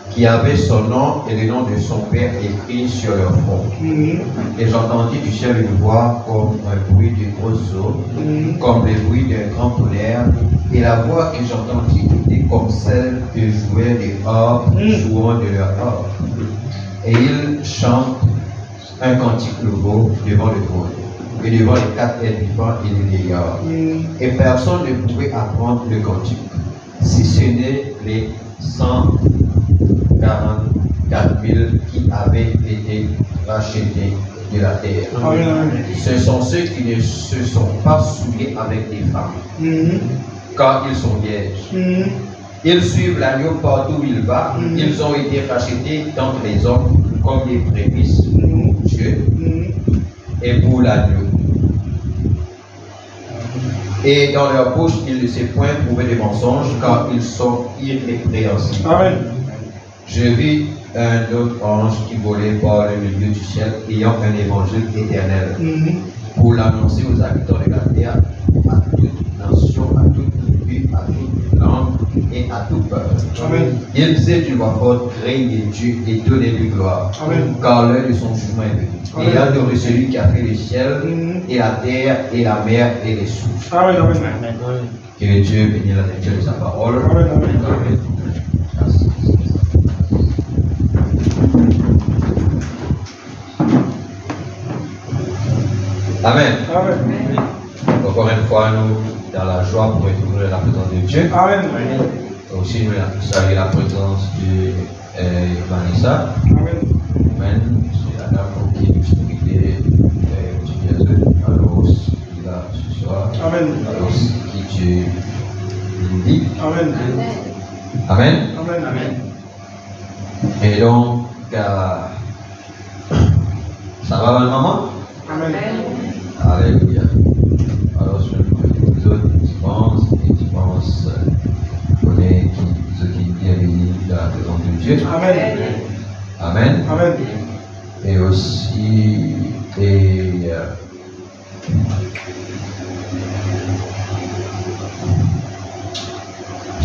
Qui avait son nom et le nom de son père écrit sur leur front. Et j'entendis du ciel une voix comme un bruit d'une grosse eau, comme le bruit d'un grand tonnerre. Et la voix que j'entendis était comme celle que jouaient les harpes jouant de leur harpe. Et ils chantent un cantique nouveau devant le trône et devant les quatre êtres vivants et les vieillards. Et personne ne pouvait apprendre le cantique, si ce n'est les 144 000 qui avaient été rachetés de la terre. Ce sont ceux qui ne se sont pas souillés avec des femmes car ils sont vierges. Ils suivent l'agneau partout où il va. Ils ont été rachetés d'entre les hommes comme des prémices pour Dieu et pour l'agneau. Et dans leur bouche, il ne s'est point trouvé des mensonges, car ils sont irrépréhensibles. Amen. Je vis un autre ange qui volait par le milieu du ciel, ayant un évangile éternel, pour l'annoncer aux habitants de la terre, à toute nation, à toute tribu, à toute langue et à tout peuple. Amen. Il disait d'une voix forte, craignez Dieu et donnez-lui gloire, Amen. car l'heure de son jugement est venue. Amen. Et adorez celui qui a fait le ciel et la terre et la mer et les souffles. Amen. Amen. Que Dieu bénisse la lecture de sa parole. Amen. Amen. Amen. Merci. Amen. Amen. Encore une fois, nous, dans la joie pour retrouver la présence de Dieu. Amen. Aussi, nous saluons la présence de Vanessa. Amen. Amen. C'est la dame pour qui nous prions. Alors, il est là ce soir. Amen. Alors, qui Dieu nous dit. Amen. Amen. Amen. Amen. Et donc, ça va, ma maman? Amen. Alléluia. Alors, je vous autres qui pensent, on est ceux qui viennent de la présence de Dieu. Amen. Amen. Amen. Et aussi, je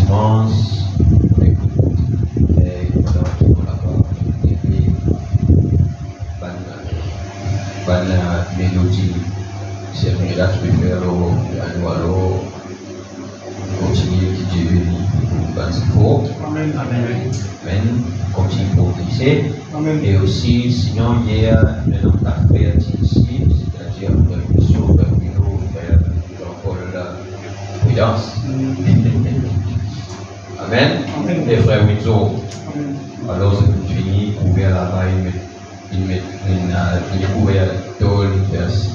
pense, la mélodie, c'est un là tu peux faire l'annualo, continuer qui Dieu bénit, Amen. Amen. Amen, continue pour glisser. Amen. Et aussi, sinon, il y a un autre frère ici, c'est-à-dire le monsieur Bernino, frère Jean-Paul Prudence. Amen. Amen. Et frère Winzo. Amen. Alors, c'est fini, couvert là-bas, il est couvert dans l'université.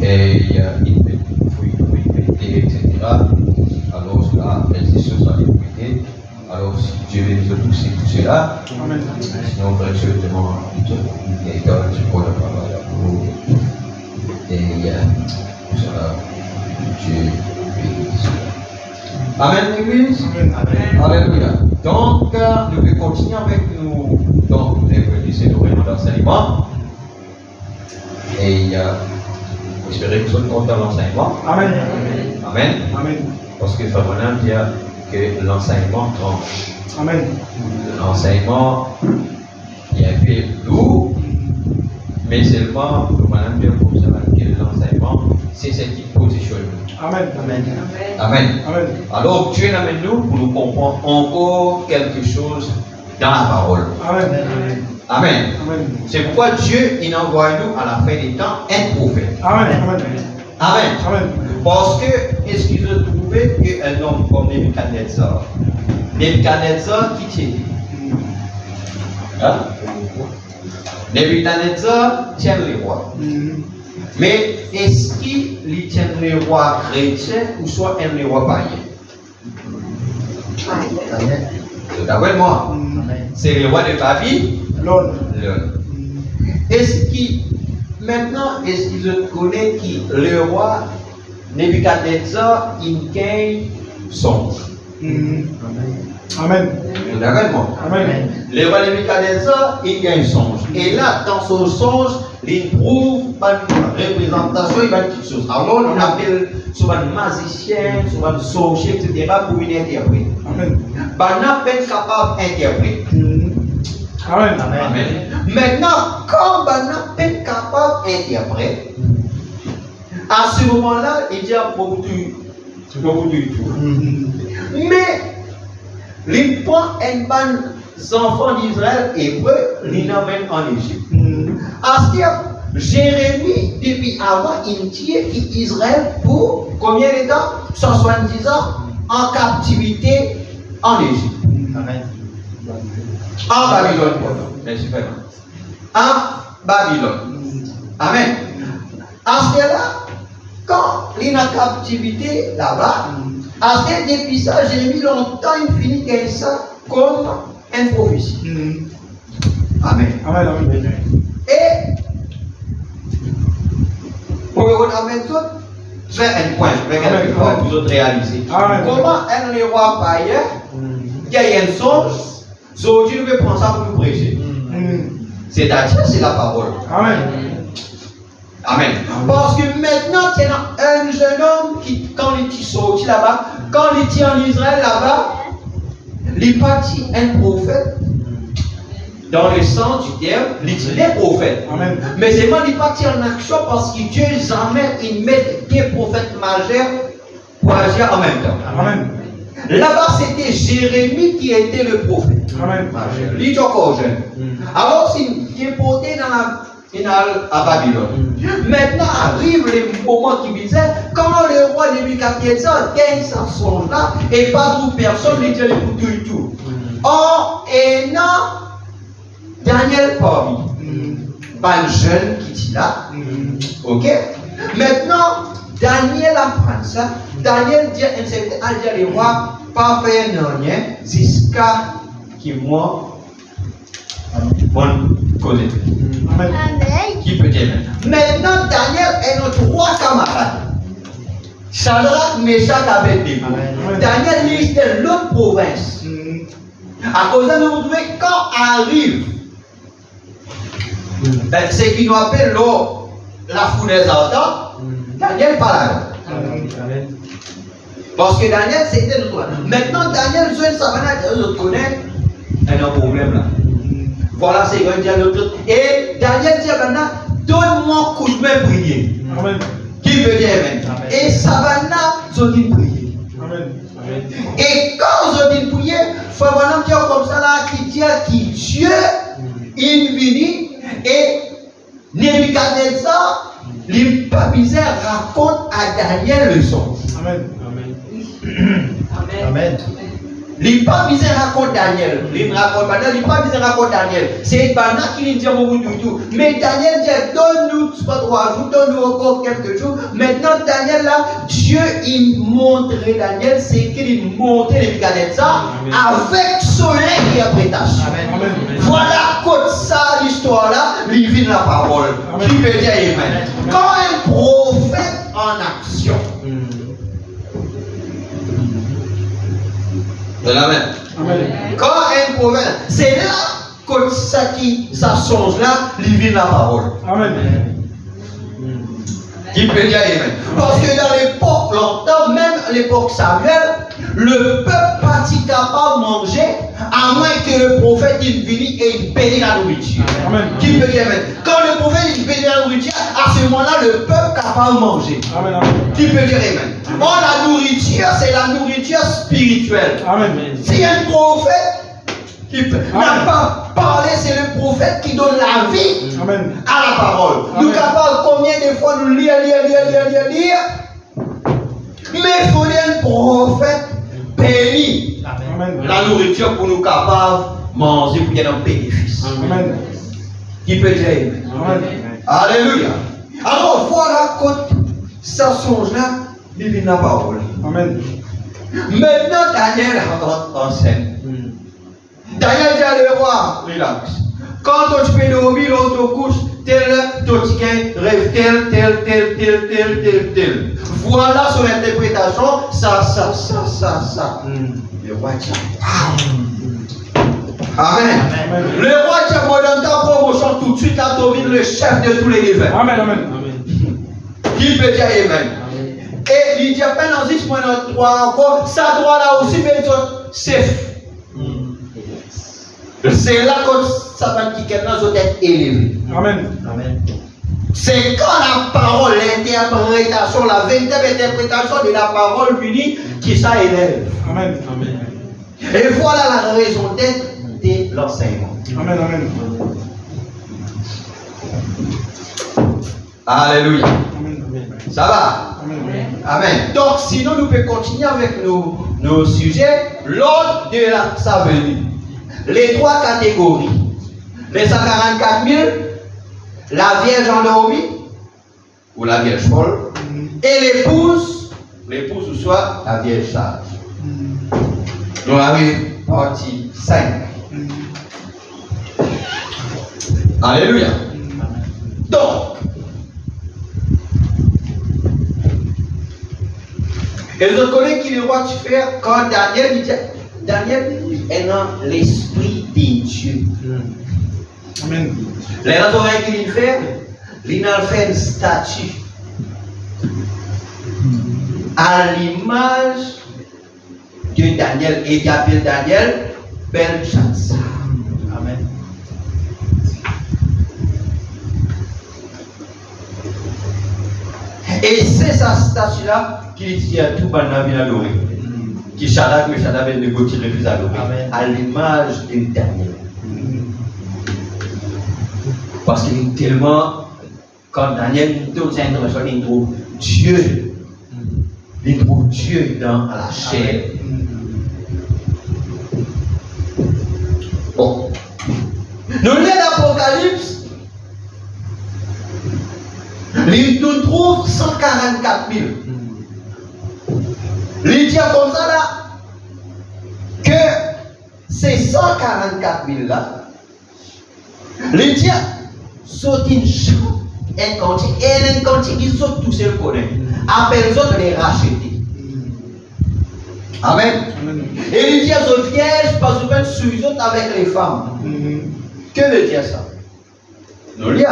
Et il met fruits, etc. Alors, là, les issues sont limitées. Alors, si Dieu veut nous tous cela, Amen. sinon, on va justement, il est dans le support de la parole. Et tout cela, Dieu bénit cela. Amen, l'église. Amen. Alléluia. Donc, nous pouvons continuer avec nous. Donc, nous avons lycée de l'enseignement. Et j'espère que vous êtes contents de l'enseignement. Amen. Amen. Amen. Parce que Fabien dit que l'enseignement tranche. Amen. L'enseignement, il y a un peu lourd, mais seulement, le madame bien pour ça, que l'enseignement, c'est ce qui positionne nous. Amen. Amen. Amen. Amen. Alors, Dieu amène nous pour nous comprendre encore quelque chose dans la parole. Amen. Amen. Amen. C'est pourquoi Dieu, il envoie nous à la fin des temps un prophète. Amen. Amen. Amen. Amen. Parce que, est-ce qu'ils ont trouvé qu'un homme comme Nebuchadnezzar qui tient hein? Nebuchadnezzar tient les rois. Mais est-ce qu'il tient les rois chrétiens ou soit un roi païen? D'après moi, c'est le roi de Babylone. Est-ce qu'il maintenant, est-ce qu'ils connaissent que le roi Nebuchadnezzar il gagne songe? Amen. D'accord moi? Amen. Le roi Nebuchadnezzar il gagne songe. Et là, dans son songe, il trouve une représentation, il va dire quelque chose. Alors, on appelle souvent magicien, souvent sorcier, etc. pour venir interpréter. Amen. On n'a pas capable d'interpréter. Amen. Amen. Maintenant, quand on n'a pas capable d'interpréter, à ce moment-là, il dit à propos du tout. Mais, il prend un bon enfant d'Israël hébreu, il l'emmène en Égypte. À ce que Jérémie, depuis avant, il tient Israël pour combien de temps? 170 ans en captivité en Égypte. Amen. En Babylone. Merci vraiment. En Babylone. Amen. À ce là, quand il est en captivité là-bas, À cette depuis ça, Jérémie longtemps il finit comme ça, comme une prophétie. Amen. Amen. Amen. Et pour le amen tout, je fais un point, je fais quelque point pour vous autres réaliser. Amen. Comment un roi païen qui a un songe, aujourd'hui nous pouvons prendre ça pour nous prêcher. C'est-à-dire, c'est la parole. Amen. Amen. Parce que maintenant, il y a un jeune homme qui, quand il est sorti là-bas, quand il était en Israël là-bas, il est parti un prophète. Dans le sens du terme, il est prophète. Amen. Mais c'est moi qui est parti en action parce que Dieu jamais il met des prophètes majeurs pour agir en même temps. Amen. Là-bas, c'était Jérémie qui était le prophète. Amen. Il est encore jeune. Alors, il est porté dans la finale à Babylone. Maintenant arrive le moment qui disait, quand le roi Nebuchadnezzar gagne sa songe là, et pas toute personne ne dit pour tout et tout. Or, et non, Daniel parmi, pas un jeune qui dit là, ok? Maintenant, Daniel apprend ça, Daniel dit à le roi, pas faire rien, jusqu'à qui moi, bonne cause. Amen. Qui peut dire maintenant, Daniel est nos trois camarades. Shadrach, Meshach, Abednego. Daniel, il est de l'autre province. À cause de nous trouver quand arrive, ce qui nous appelle la fournaise ardente, Daniel parle là. Parce que Daniel, c'était nous trois. Maintenant, Daniel, je ne savais pas, je connais, il y a un problème là. Voilà, c'est un dialogue. Et Daniel dit maintenant, donne-moi un coup de main prier. Amen. Qui peut dire Amen? Et Savannah, ils dit prier. Amen. Et quand ils dit prier, il faut vraiment dire comme ça là, qui dit que Dieu, il vient et Nebuchadnezzar, les papisés racontent à Daniel le songe. Amen. Amen. Les papisés racontent Daniel. Les papisés racontent Daniel. C'est Bana qui dit au bout du tout. Mais Daniel dit, donne-nous 3 jours, donne-nous encore quelques jours. Maintenant, Daniel là, Dieu il montrait Daniel, c'est qu'il montrait les Nebuchadnezzar avec son interprétation. Amen. Voilà comme ça l'histoire là, il vit la parole. Amen. Qui veut dire Amen. Quand un prophète en action, Amen. Amen. Quand un prophète, c'est là que ça songe là, il vit la parole. Amen. Qui peut dire Amen. Parce que dans l'époque longtemps, même à l'époque Samuel, le peuple pas capable de manger, à moins que le prophète il vienne et il bénit la nourriture. Amen. Qui peut dire Amen. Quand le prophète il bénit la nourriture, à ce moment-là, le peuple capable de manger. Amen. Qui peut dire Amen. Or, la nourriture, c'est la nourriture spirituelle. Amen. Si un prophète qui n'a pas parlé, c'est le prophète qui donne la vie Amen. à la parole. Amen. Nous capables combien de fois nous lire. Mais il faut un prophète béni Amen. la nourriture pour nous capables de manger pour qu'il y ait un bénéfice. Amen. Qui peut dire Amen. Amen. Alléluia. Alors voilà quand ça songe là, il vient la parole. Amen. Maintenant Daniel rentre en scène. Daniel dit à le roi, relax. Quand tu peux dormir, on te couche, tel, tu rêve tel. Voilà son interprétation, ça. Le roi dit, Amen. Amen. Le roi dit, moi dans ta promotion, tout de suite, là, tu deviens le chef de tous les divins. Amen. Amen. Qui peut dire Amen? Et il dit, à peine en 6 points, 3 encore, ça doit là aussi, mais c'est. C'est là que ça va qui doit être élevé. Amen. C'est quand la parole, l'interprétation, la véritable interprétation de la parole unie qui ça élève. Amen. Et voilà la raison d'être de l'enseignement. Amen. Alléluia. Amen. Ça va? Amen. Amen. Donc, sinon, nous pouvons continuer avec nos sujets. L'ordre de sa venue. Les 3 catégories. Les 144 000, la Vierge endormie, ou la Vierge folle, et l'épouse l'épouse ou soit la vierge sage. Nous arrivons partie 5. Alléluia. Donc, et je connais qu'il est roi de faire quand Daniel est dans l'esprit de Dieu. Amen. Les oreilles qu'il fait, il a fait une statue à l'image de Daniel et il appelle Daniel Belshazzar. Amen. Et c'est sa statue-là qu'il dit à tout Banabin adoré. Qui Shadrach, mais Shadrach et Abednego qui refusent adoré. À l'image de Daniel. Parce qu'il est tellement, quand Daniel trouve il trouve Dieu. Il trouve Dieu dans la chair. Bon. Nous lisons l'Apocalypse. Nous trouvons 144 000. Il dit comme ça là que ces 144 000 là, il dit sont une chambre, un cantique, et un cantique qui sont tous ceux qu'on connaît. Après les autres, les racheter. Amen. Et il dit aux vierges, parce que vous sur les autres avec les femmes. Que veut dire ça? Nous lisons.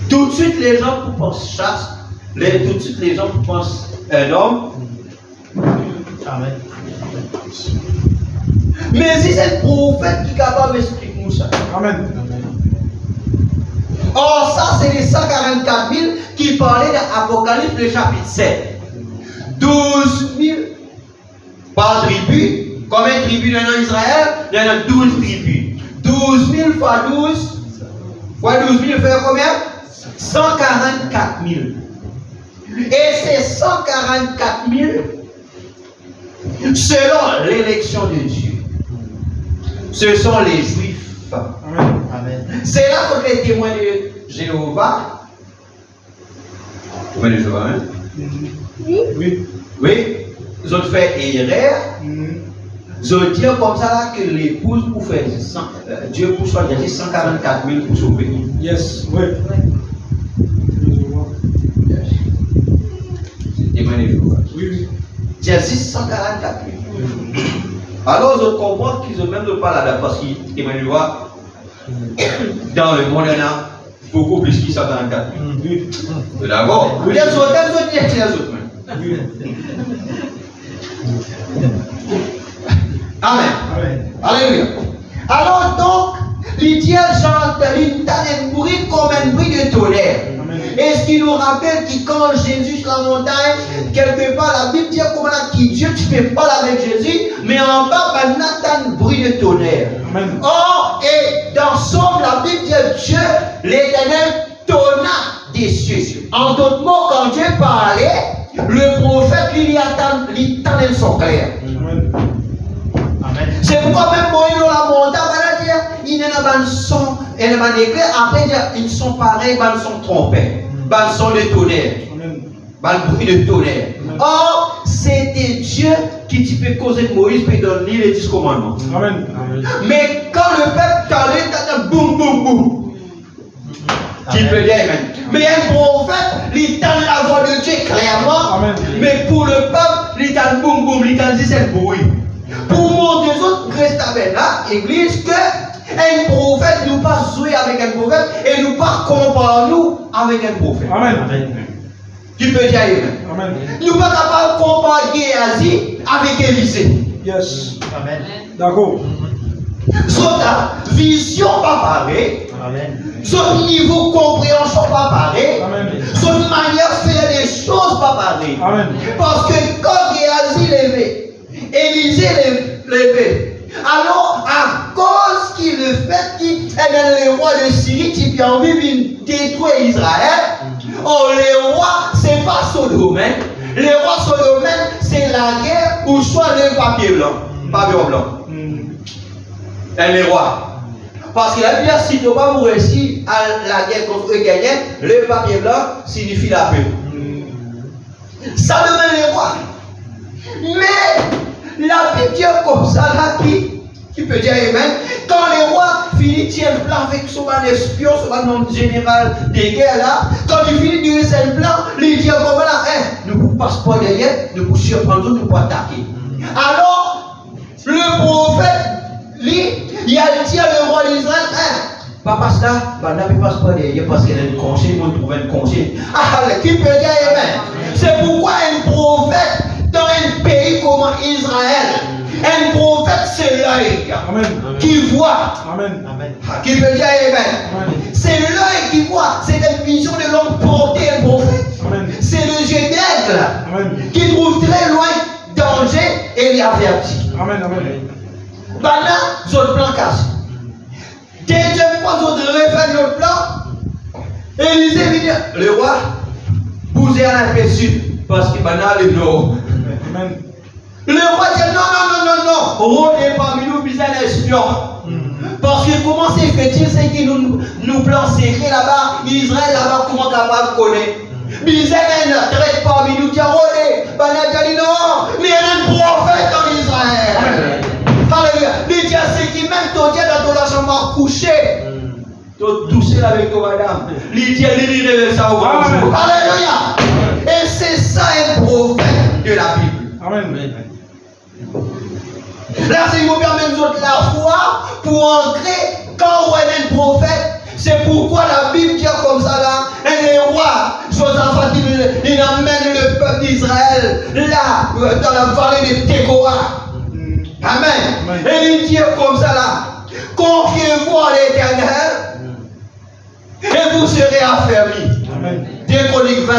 Tout de suite, les gens pensent chasse. Tout de suite, les gens pensent un homme. Amen. Mais si c'est le prophète qui est capable d'expliquer nous ça. Amen. Or, ça, c'est les 144 000 qui parlaient d'Apocalypse, le chapitre 7. 12 000 par tribu. Combien de tribus dans Israël? Il y en a 12 tribus. 12 000 fois 12 fois 12 000 fait combien? 144 000. Et ces 144 000, selon l'élection de Dieu, ce sont les Juifs. Amen. Amen. C'est là que les témoins de Jéhovah. Témoins de Jéhovah, hein? Oui. Oui. Ils ont fait erreur. Ils ont dit comme ça là que l'épouse pour faire Dieu pour choisir 144 000 pour sauver. Yes. Oui. C'est témoin de Jéhovah. Oui. Dieu 144 000. Alors, je comprends qu'ils ont même pas là-dedans parce qu'ils témoignent de Jéhovah dans le monde, il y en a beaucoup plus que 144 000. D'accord? Vous êtes les autres. Amen. Amen. Alléluia. Alors donc, l'idéal chante, l'intérieur est bruit comme un bruit de tonnerre. Et ce qui nous rappelle que quand Jésus sur la montagne, quelque part la Bible dit comment là, qui Dieu, tu ne peux pas avec Jésus, mais en bas, ben, un bruit de tonnerre. Amen. Or, et dans Somme, la Bible dit Dieu, l'Éternel tonna des cieux. En d'autres mots, quand Dieu parlait, le prophète lui tendait son clair. Amen. Amen. C'est pourquoi même Moïse dans la montagne, il y a un son, et un éclair, après ils sont pareils, ils sont trompés, ils sont de tonnerre, ils bruit de tonnerre. Or, c'était Dieu qui peut causer de Moïse et donner les 10 commandements. Amen. Mais quand le peuple parlait, il boum, boum, boum. Qui peut dire Amen. Mais un prophète, il tend la voix de Dieu clairement. Amen. Mais pour le peuple, il tend boum, boum, il tend dit c'est le bruit. Pour montrer aux autres chrétiens là, église, que un prophète nous pas jouer avec un prophète et nous pas comparer nous avec un prophète. Amen. Tu peux dire Amen. Amen. Nous pas capables de comparer Géasi avec Élisée. Yes. Amen. D'accord. Son vision pas pareille. Amen. Son niveau de compréhension pas pareil. Amen. Son manière de faire des choses pas pareil. Amen. Parce que quand Géasi levé, Élisée levé. Alors, à cause qu'il le fait qu'il est le roi de Syrie qui a envie de détruire Israël, oh, les rois, c'est pas son domaine. Les rois, son domaine, c'est la guerre ou soit le papier blanc. Papier blanc. Et les rois. Parce que la Bible, si tu ne pas réussir à la guerre contre eux gagner, le papier blanc signifie la paix. Ça devait les rois. Mais la Bible dit comme ça là qui peut dire Amen. Quand les rois finissent le plan avec son espion, son général des guerres là, quand ils finissent de le plan, ils disent bon voilà, ne vous passe pas derrière, ne vous surprendre, ne vous attaquer. Alors, le prophète, lui, il a dit le roi d'Israël, papa ça, ne passe pas derrière parce qu'il a une congé, il trouve une congé. Ah, qui peut dire Amen. C'est pourquoi un prophète dans un pays comme Israël, un prophète c'est l'œil qui voit. Amen. Qui peut dire Amen. C'est l'œil qui voit. C'est une vision de l'homme porté un prophète. C'est le jeu d'aigle qui trouve très loin danger et il avertit. Amen. Maintenant, votre plan casse. Deuxième fois, vous refait notre plan. Élisée dit le roi, vous êtes à l'aperçu parce que maintenant le nord. Le roi dit non, rôdez parmi nous, bisous l'espion. Parce que comment c'est fait-il, c'est que nous plans secrets là-bas, Israël là-bas, comment capable de connaître. Bisous traite parmi nous, dit rôdez. Banat dit non, mais il y a un prophète en Israël. Alléluia. Il dit à ceux qui même ton Dieu dans ton chambre couché. Tu touché avec toi, madame. Il dit il ça au Alléluia. Et c'est ça un prophète de la Bible. Amen. Là, c'est vous permet la foi pour entrer quand on est un prophète. C'est pourquoi la Bible dit comme ça là. Et les rois, Josaphat, il emmène le peuple d'Israël là, dans la vallée de Tekoa. Amen. Et il dit comme ça là. Confiez-vous en l'Éternel et vous serez affermis. 2 Chroniques 20.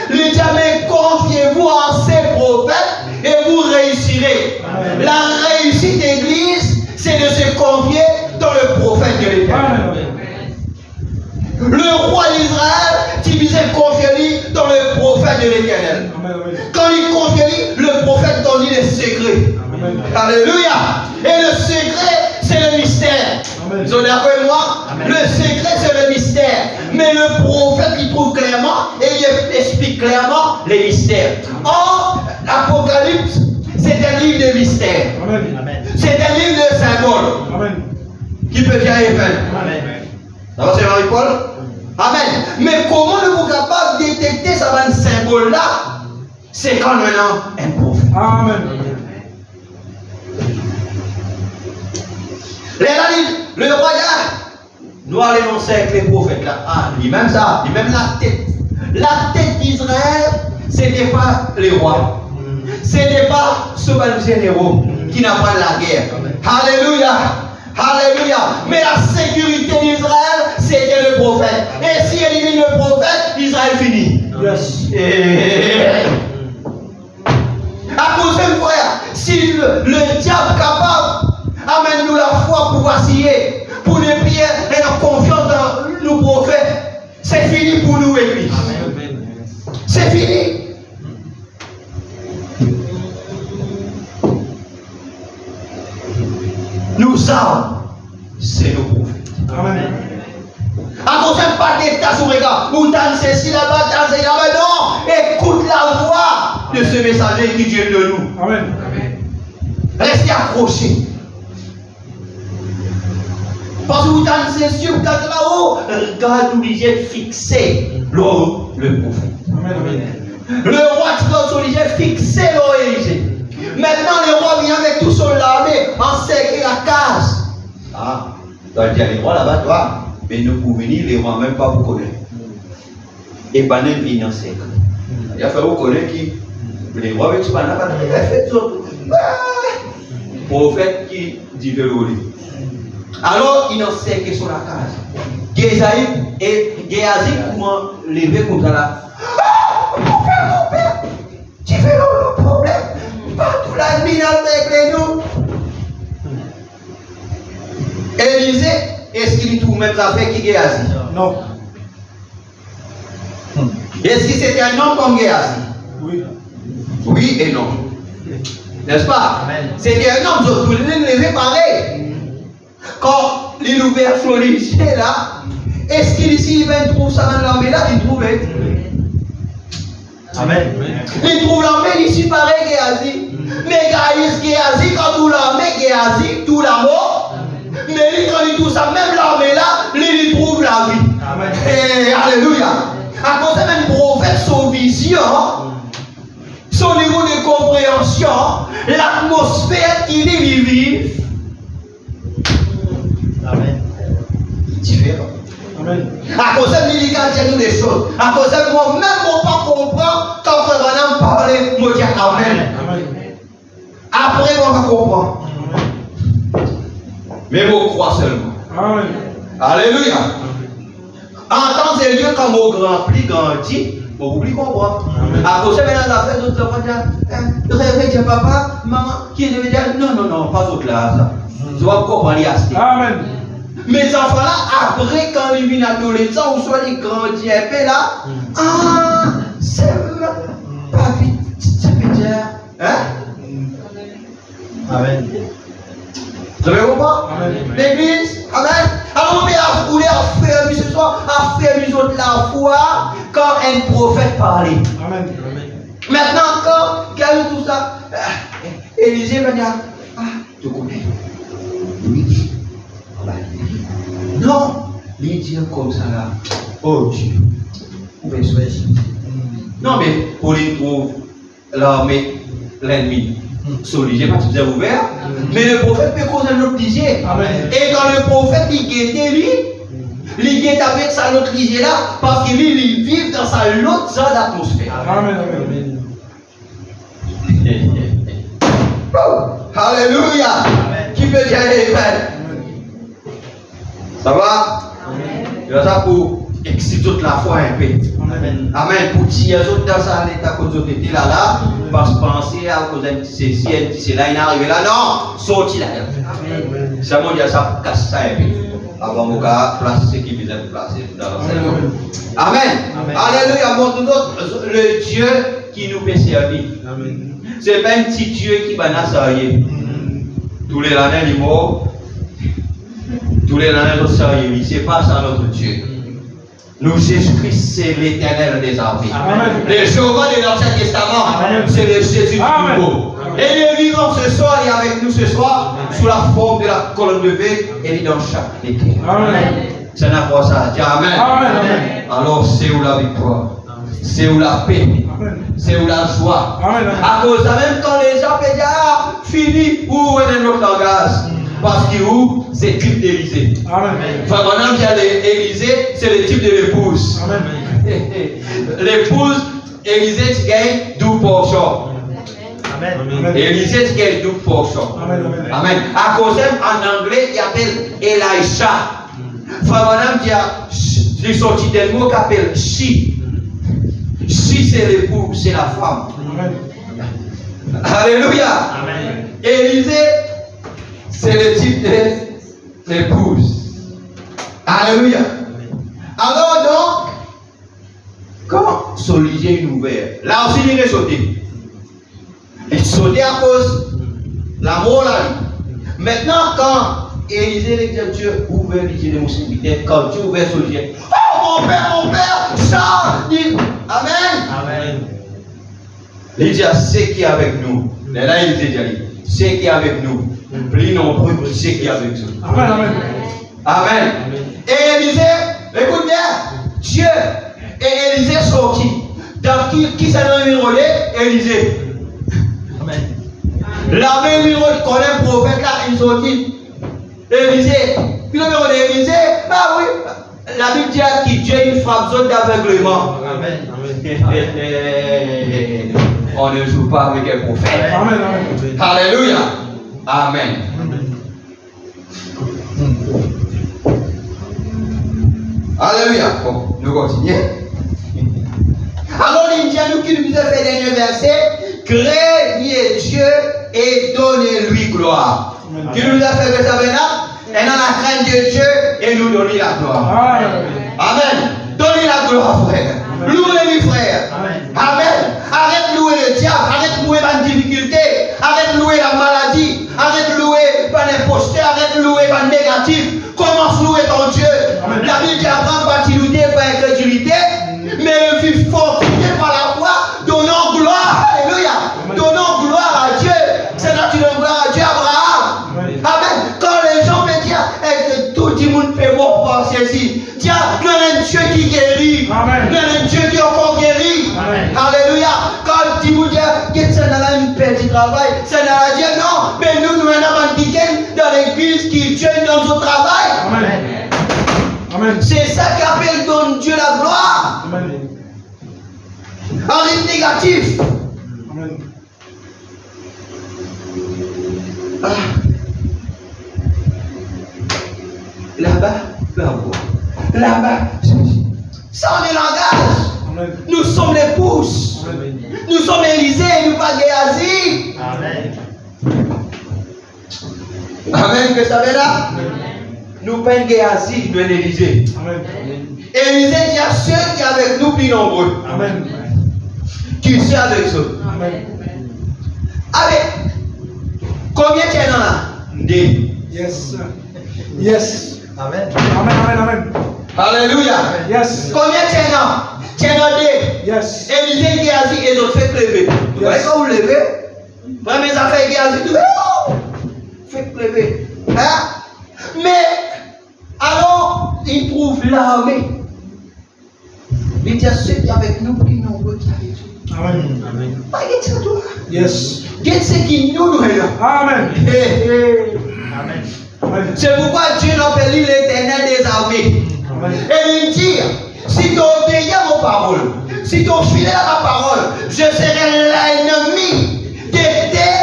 Il dit mais confiez-vous en ces prophètes et vous réussirez. Amen. La réussite d'église, c'est de se confier dans le prophète de l'Éternel. Le roi d'Israël, qui disait confier dans le prophète de l'Éternel. Quand il confie, le prophète donne les secrets. Amen. Alléluia. Et le secret, c'est le mystère. Vous êtes d'accord avec moi? Amen. Le secret, c'est le mystère. Mais le prophète, il trouve clairement et il explique clairement les mystères. Or, l'Apocalypse, c'est un livre de mystère. C'est un livre de symboles. Amen. Qui peut dire Amen? Ça va, c'est Marie-Paul? Amen. Mais comment nous sommes capables de détecter ce symbole-là? C'est quand on a un prophète. Amen. Le roi nous allons lancer avec les prophètes là. Ah, lui-même ça, lui-même la tête. La tête d'Israël, ce n'était pas les rois. Ce n'était pas ce généraux qui n'a pas de la guerre. Alléluia. Alléluia. Mais la sécurité d'Israël, c'était le prophète. Et si il élimine le prophète, Israël finit. Yes. À cause de frère, si le diable capable amène-nous la foi pour vaciller, pour ne prier et la confiance dans nos prophètes, c'est fini pour nous, Église. C'est fini. Nous sommes, c'est nos prophètes. Amen. À cause de pas d'état sur regard, ou dans ceci là-bas, dans ceci là-bas, non, écoute la voix de ce messager qui vient de nous. Amen. Restez accrochés. Parce que vous dans ceci, vous dans là-haut, regarde où il est fixé, l'eau, le prophète. Amen. Le roi qui est obligé de fixer l'eau Élisée. Maintenant, le roi vient avec tout son armée, encercler la case. Ah, tu as dit les rois là-bas, toi. Mais nous pour venir, les rois même pas vous connaître. Et Banen vient en secret. Il a fait vous connaître qui les rois avec ce Banen, il a fait tout. Prophète qui dit de l'eau. Alors, il en cercle sur la case. Gézaï et Géazi, comment lever comme ça là. Ah, mon père, tu fais le problème. Partout la mine avec nous. Élisée, est-ce qu'il trouve même affaire qui Géazi? Non. Est-ce que c'était un homme comme Géazi? Oui. Oui et non. N'est-ce pas? C'était un homme, tous les lever pareil. Quand il ouvert sur l'Élisée là, est-ce qu'il ici il trouve ça dans l'armée là? Il trouve. Amen. Il trouve l'armée ici pareil Géasi. Mais Géasi, quand tout l'armée Géasi, tout la mort. Mais quand il trouve ça, même l'armée là, il trouve la vie. Amen. Et alléluia. À cause de même prophète, son vision, son niveau de compréhension, l'atmosphère qu'il y vit. Amen. Différent. Amen. À cause de lui, il nous des choses. À cause de moi, même mon pas comprendre, quand Frère Branham parlait, moi dis Amen. Amen. Après, moi, je comprends. Mais moi, crois seulement. Amen. Alléluia. En tant que Dieu, quand mon grand-pli grandit, on oublie comprendre. À cause de maintenant, affaires d'autres enfants disent, réveille papa, maman, qui est de dire, non, pas autre là, ça. Tu vas comprendre, il y a ce. Amen. Mes enfants là, après, quand ils viennent adolescents, ou soit ils grandissent un peu là, c'est papi, c'est petit, hein? Amen. Vous avez compris? L'église, amen. Alors, on va rouler à faire ce soir, à faire les autres la foi quand un prophète parlait. Amen. Maintenant, quand quelqu'un tout ça, Élisée va dire, tu connais? Oui. Non, il dit comme ça là. Oh Dieu, vous pouvez choisir. Non, mais pour les trouver l'armée, l'ennemi. Soligé parce que vous avez ouvert, mais le prophète peut causer un autre lisier. Et quand le prophète il guettait lui, il guette avec sa autre lisier là, parce qu'il vit dans sa autre zone d'atmosphère. Amen. Alléluia. Qui peut dire Amen? Ça va? Il y a ça pour exciter toute la foi un peu. Amen. Pour tirer les autres dans ça, l'état que vous étiez là, parce que penser à cause d'un petit ceci, un petit cela, il est arrivé là, non, sorti là. Ça m'a dit ça, casse ça un peu. Avant mon gars, place ce qui vient de placer dans la Amen. Alléluia. Montre le Dieu qui nous peut servir. Ce n'est pas un petit Dieu qui va nous servir. Tous les années, il est mort. Tous les années, il est servir. Ce n'est pas ça notre Dieu. Nous, Jésus-Christ, c'est l'éternel des armées. Le Jéhovah de l'Ancien Testament, c'est le Jésus du Nouveau. Et il est vivant ce soir, il est avec nous ce soir, sous la forme de la colonne de V, et il est dans chaque été. C'est n'importe ça. Dis Amen. Alors, c'est où la victoire? C'est où la paix? C'est où la joie? À cause de même quand les gens peuvent dire, fini, où est notre langage? Parce que où c'est le type d'Élysée. Enfin, maintenant, il y a l'Élysée, c'est le type de l'épouse. L'épouse, Élysée, tu gagnes 12%. Élysée, tu gagnes 12%. Amen. À cause en anglais, il appelle Elisha. Enfin, maintenant, il y a sorti d'un mot qui appelle she. She, c'est l'époux, c'est la femme. Alléluia. Élysée, c'est le type de l'épouse. Alléluia. Alors donc, quand Soligé est ouvert, là aussi il est sauté. Il sautait à cause de l'amour là. Maintenant, quand Élisée les Dieu ouvert les yeux de mon serviteur, quand Dieu ouvert Soligé, oh mon père, ça, dit Amen. Il dit c'est qui est avec nous. Et là il dit c'est qui est avec nous. Plus nombreux que ceux qui est avec nous. Amen. Et Élisée, écoute bien, Dieu et Élisée sorti. Dans qui s'est envirolé? Élisée. L'armée lui connaît un prophète là, il sortit. Élisée. Puis le numéro d'Élisée, bah oui. La Bible dit que Dieu une frappe zone d'aveuglement. On ne joue pas avec un prophète. Alléluia. Amen. Alléluia. Bon, nous continuons. Alors, l'Indien nous qui nous a fait dernier verset, craignez Dieu et donnez-lui gloire. Qui nous a fait que ça maintenant? Et dans la crainte de Dieu et nous donner la gloire. Amen. Donnez la gloire, frère. Louez-lui, frère. Amen. Arrête de louer le diable. Arrête de louer la difficulté. Arrête de louer la maladie. Arrête de louer par l'imposteur. Arrête de louer par le négatif. Commence à louer ton Dieu. La Bible dit Abraham va t'illuder par incrédulité, mais le vit fortifié par la foi. travail. Ça n'a dit non, mais nous avons un week-end dans l'église qui gêne dans notre travail. Amen. Amen. C'est ça qu'appelle donne Dieu la gloire. Amen. En rythme négatif. Amen. Là-bas, là-bas, ça on est langage. Nous sommes l'épouse. Nous sommes Élysée, nous pas Géasi. Amen. Amen, que ça veut là? Nous pas Géasi, nous Élysée. Amen. Élysée, il y a ceux qui sont avec nous plus nombreux. Amen. Qui sont avec eux. Amen. Avec combien tu es dans là? Deux. Yes. Yes. Amen. Amen. Amen. Amen. Alléluia. Yes. Combien tu es dans? Tu es dans deux. Yes. Élysée, Géasi et d'autres fait lever. Vous voyez quand vous levez? Vraiment, mes affaires Géasi, tout fait lever. Hein? Mais, alors, il trouve l'armée. Il dit à ceux qui sont avec nous, plus nombreux qui avec nous. Amen. Amen. Pas de ça, toi. Yes. Qu'est-ce qui nous est là? Amen. Amen. Amen. C'est pourquoi Dieu appelle l'Éternel des armées. Amen. Et il dit, si tu obéis à mon parole, si tu es fidèle à ma parole, je serai l'ennemi de tes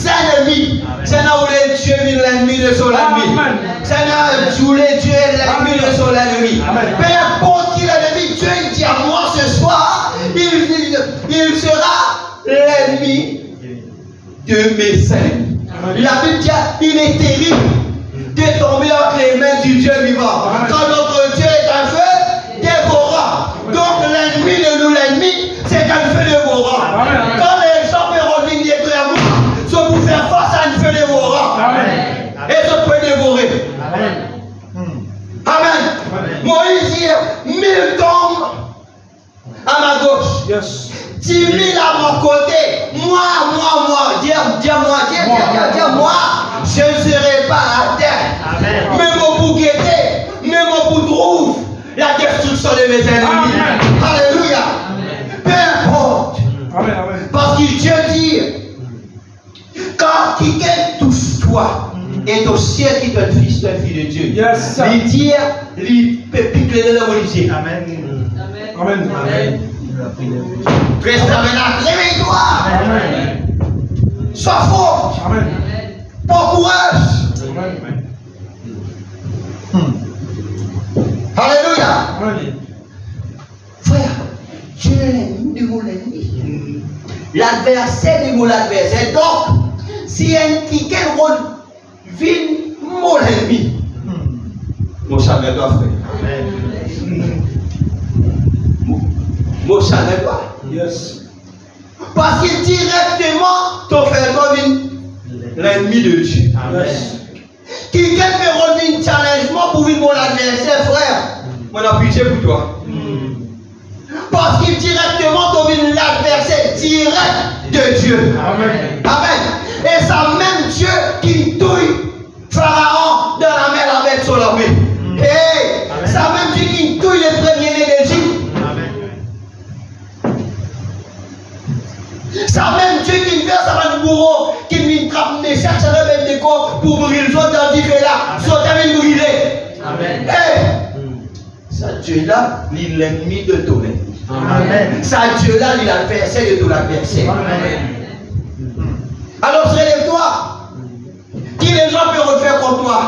ennemis. C'est là où Dieu est l'ennemi de son ennemi. C'est là où Dieu est l'ennemi de son ennemi. Peu importe qui l'ennemi, Dieu dit à moi ce soir, il sera l'ennemi de mes ennemis. La Bible dit, il est terrible de tomber entre les mains du Dieu vivant. Quand notre Dieu est un feu dévorant. Donc l'ennemi de nous, l'ennemi, c'est un feu dévorant. Quand les gens peuvent revenir détruire moi, je peux vous faire face à un feu dévorant. Et je peux dévorer. Amen. Moïse dit, 1000 tombent à ma gauche. Yes. 10 000 à mon côté. Moi. Dis-moi, je ne serai pas à terre. Amen. Même au bout guetté, même au bout trouve la destruction de mes ennemis. Amen. Alléluia. Peu importe. Amen. Amen. Parce que Dieu dit, quand quelqu'un touche toi, est aussi qui est un fils de Dieu. Yes. Il dit, il peut piquer de la religion. Amen. Amen. Amen. Reste avec la réveille-toi. Amen. Sois fort. Amen. Bon courage. Amen. Alléluia. Amen. Frère, Dieu est l'ennemi de mon ennemi. L'adversaire de mon adversaire. Donc, si un quelqu'un vient mon ennemi, mon chalet doit frère. Mon chalet doit. Yes. Parce que directement, ton frère doit venir l'ennemi de Dieu. Yes. Quelqu'un peut revenir challengement pour vivre mon adversaire, frère. On a pitié pour toi. Parce que directement, tu vis l'adversaire direct de Dieu. Amen. Amen. Et c'est même Dieu qui touille Pharaon dans la mer avec son armée. Et c'est même Dieu qui touille les premiers-nés d'Égypte. C'est même Dieu qui vient sur un bourreau, qui vient trapper, chercher le même décor pour brûler les autres dans le là. Sauter et brûler. Amen. Ça Dieu-là, il est l'ennemi de ton ennemi. Amen. Ça Dieu-là, il est l'adversaire de ton adversaire. Amen. Alors relève-toi. Qui les gens peuvent refaire comme toi?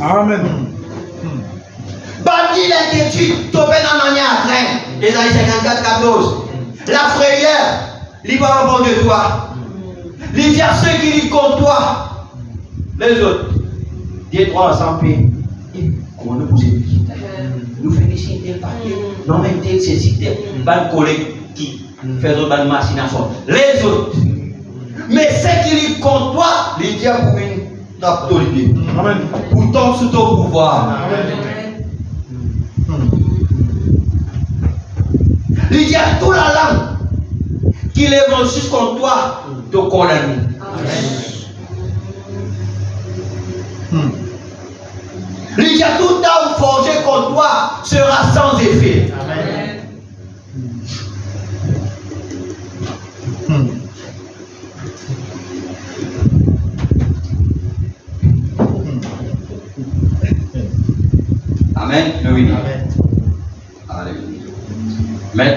Amen. Bâtis l'inquiétude, tu peux en manière à train. Ésaïe 54, 14. La frayeur, il va en bon de toi. Il dit à ceux qui lisent contre toi. Les autres, des trois ensemble, comment nous poser nous féliciter le papier. Non, mais c'est cité. Ban collègue qui fait une machination. Les autres. Mais ceux qui lisent contre toi, il dit pour une autorité. Amen. Pour tomber sous ton pouvoir. Amen. Il dit à toute la langue qui lève juste contre toi, te condamne. Il dit à toute âme forgée contre toi sera sans effet. Amen.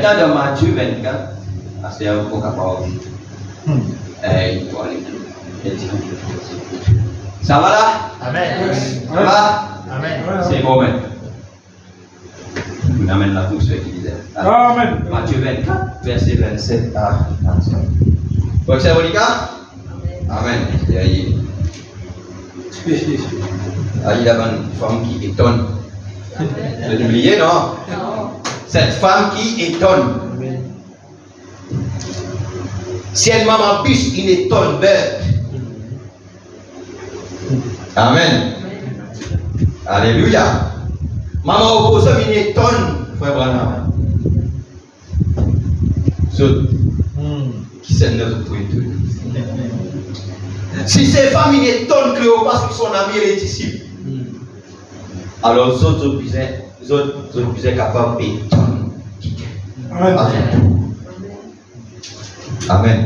Maintenant, dans Matthieu 24, c'est un peu capable. Ça va là? Amen. Ça va? Amen. C'est bon, maintenant. On amène la pour ceux qui disaient. Amen. Matthieu 24, verset 27 à 35. Vous êtes Monica? Amen. Il y a une femme qui étonne. Vous avez oublié, non? Cette femme qui étonne. Si elle m'a m'empêche, il étonne bête. Amen. Alléluia. Maman oppose, il étonne, frère Branham. Qui s'est neuf pour étonner. Si ces femmes, il étonne Cléopâtre que son ami est disciple. Alors, les autres sont capables d'étonner. Amen. Amen.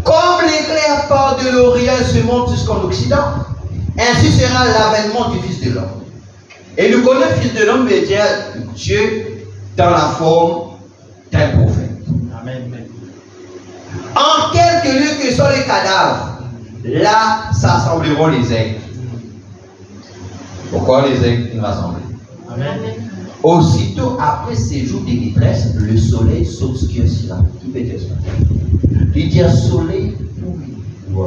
Comme l'éclair part de l'Orient se monte jusqu'en Occident, ainsi sera l'avènement du Fils de l'homme. Et nous connaissons le Fils de l'homme veut dire Dieu dans la forme d'un prophète. Amen. En quelque lieu que soient les cadavres, là s'assembleront les aigles. Pourquoi les aigles sont rassemblés? Amen. Aussitôt après ces jours de détresse, le soleil s'obscurcira. Qui peut dire ça? Il dit soleil, oui.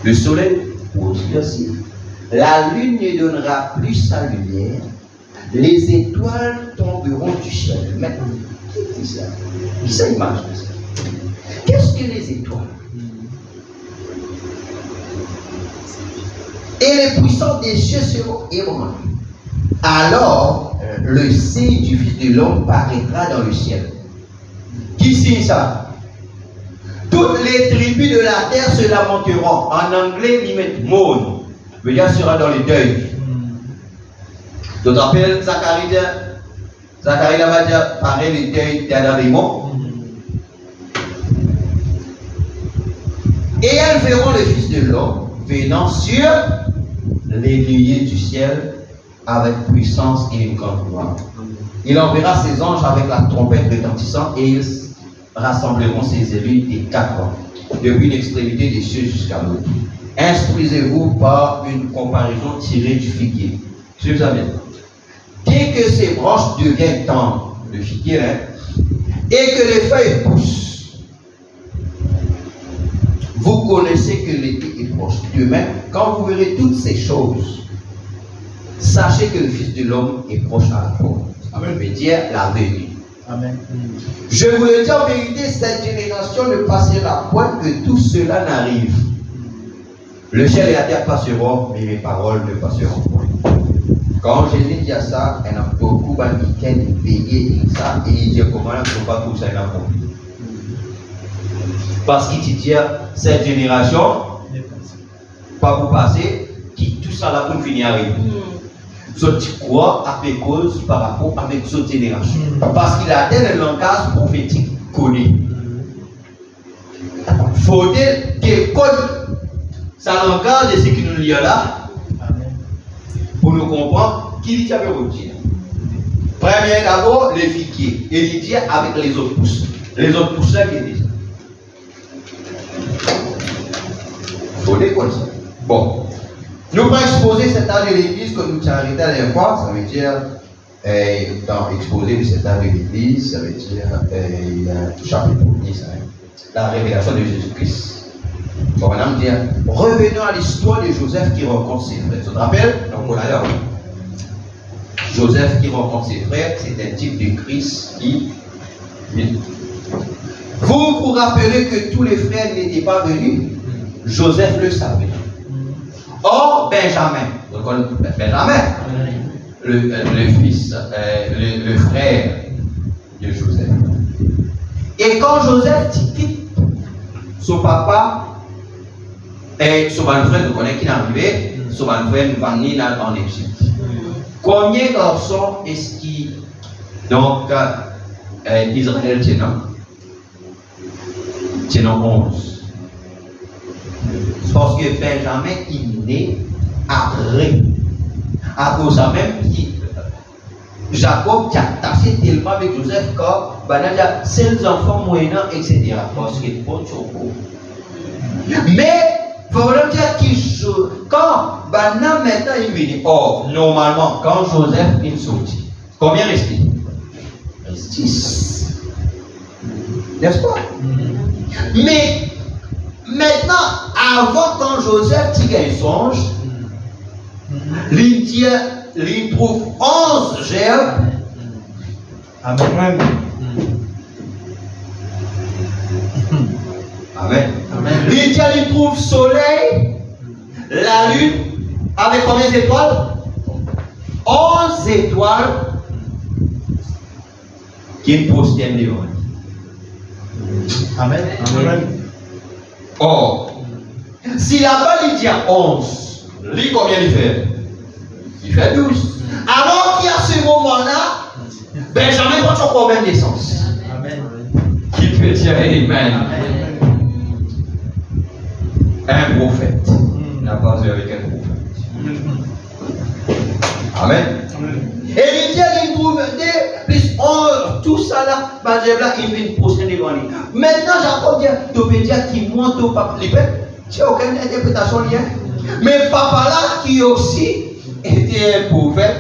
Le soleil obscurcira. La lune ne donnera plus sa lumière. Les étoiles tomberont du ciel. Mais qui dit ça? Qui ça imagine ça? Qu'est-ce que les étoiles? Et les puissants des cieux seront ébranlés. Alors, le signe du Fils de l'homme paraîtra dans le ciel. Qui signe ça? Toutes les tribus de la terre se lamenteront. En anglais, ils mettent mourn. Le gars sera dans le deuil. Tu te rappelles, Zacharie va dire, pareil, le deuil d'Adam et mort. Et elles verront le Fils de l'homme venant sur les nuées du ciel avec puissance et une grande gloire. Il enverra ses anges avec la trompette retentissante et ils rassembleront ses élus des quatre vents, depuis l'extrémité des cieux jusqu'à l'autre. Instruisez-vous par une comparaison tirée du figuier. Suivez ça bien. Dès que ses branches deviennent tendres, le figuier, et que les feuilles poussent, vous connaissez que l'été est proche. De même, quand vous verrez toutes ces choses, sachez que le Fils de l'homme est proche à la porte. Amen. Je veux dire la venue. Amen. Je vous le dis en vérité, cette génération ne passera point que tout cela n'arrive. Le ciel et la terre passeront, mais mes paroles ne passeront point. Quand Jésus dit ça, il y a beaucoup qui ont veillé ça et il dit comment il ne faut pas tout ça accompli. Parce qu'il dit cette génération, pas pour passer, qui tout ça là pour finir arriver. Tu crois à mes causes par rapport à mes autres générations. Parce qu'il a un langage prophétique connu. Faut-il qu'il code sa langage de ce qui nous lie là pour nous comprendre qui dit avait retiré. Premier d'abord, le figuier. Et il dit avec les autres pousses. Les autres pousses là qui disent. Faut-il comme ça. Bon. Nous allons exposer cet âge de l'église que nous avons arrêté la dernière fois, ça veut dire dans exposer cet âge de l'église, ça veut dire chapitre 10, la révélation de Jésus-Christ. Bon, on va dire, revenons à l'histoire de Joseph qui rencontre ses frères. Tu te rappelles? Donc on a là. Joseph qui rencontre ses frères, c'est un type de Christ qui. Vous vous rappelez que tous les frères n'étaient pas venus? Joseph le savait. Or, Benjamin, le fils, le frère de Joseph. Et quand Joseph quitte son papa, et son frère, vous connaissez qui est arrivé, son frère va venir en Égypte. Combien de garçons est-ce qui, donc, Israël tient 11. Parce que Benjamin, il est né après. À cause de même, Jacob qui a taché tellement avec Joseph que c'est les enfants moyennants, etc. Parce qu'il faut choco. Mais, il faut vraiment dire que quand maintenant il vient, normalement, quand Joseph il sortit, combien reste-t-il? 10. N'est-ce pas? Mais, maintenant, avant quand Joseph tire un songe, il trouve 11 gerbes. Amen. Amen. Il trouve soleil, la lune, avec combien d'étoiles? 11 étoiles qui prosternent devant lui. Amen. Amen. Or, si là-bas il dit 11, lui combien il fait? Il fait 12. Alors qu'il y a ce moment-là, Benjamin prend son problème d'essence. Amen. Qui peut dire Amen? Un prophète n'a pas eu avec un prophète. Amen. Et il dit, il trouve plus tout ça là, il vient poser devant lui. Maintenant, Jacob dit, tu peux dire qu'il monte au papa. Tu n'as aucune interprétation liée. Mais papa là, qui aussi était un prophète,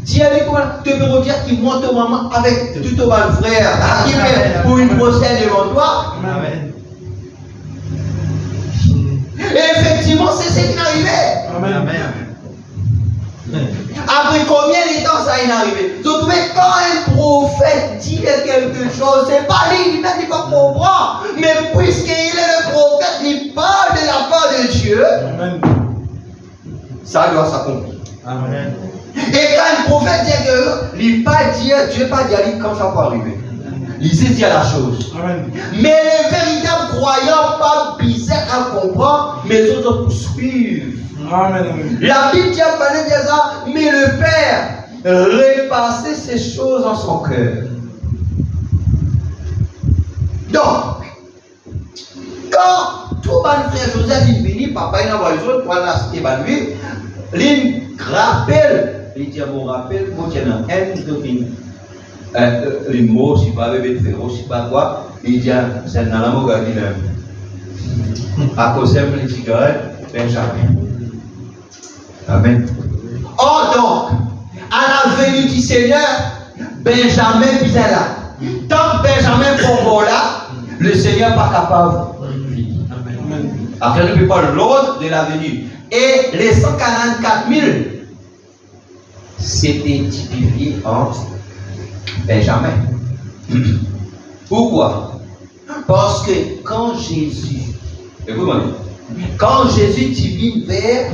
tu peux dire qu'il monte au maman avec tout ton frère, qui vient pour une procès devant toi. Amen. Et effectivement, c'est ce qui est arrivé. Amen. Après combien de temps ça est arrivé? Donc, quand un prophète dit quelque chose, c'est pas lui-même qui va comprendre. Mais puisqu'il est le prophète, il parle de la part de Dieu. Amen. Ça doit s'accomplir. Amen. Et quand un prophète dit que il pas dire, Dieu pas dire quand ça va arriver. Il sait dire la chose. Amen. Mais les véritables croyants, pas bizarres à comprendre, mais les autres poursuivent. Amen. La Bible dit à ça, mais le Père repassait ces choses en son cœur. Donc, quand tout le frère Joseph est venu, papa il a envoyé les autres pour l'acheter lui, il rappelle, il dit à mon rappel, moi j'ai un les mots, si pas avec le féro, si pas quoi, il dit c'est dans la mot gagné à cause de les cigarettes, Benjamin. Amen. Or donc, à la venue du Seigneur, Benjamin est là. Tant que Benjamin est là, le Seigneur n'est pas capable. Amen. Après, nous ne pouvons pas l'ordre de la venue. Et les 144 000, c'était typifié en Benjamin. Pourquoi? Parce que quand Jésus, quand Jésus divine vers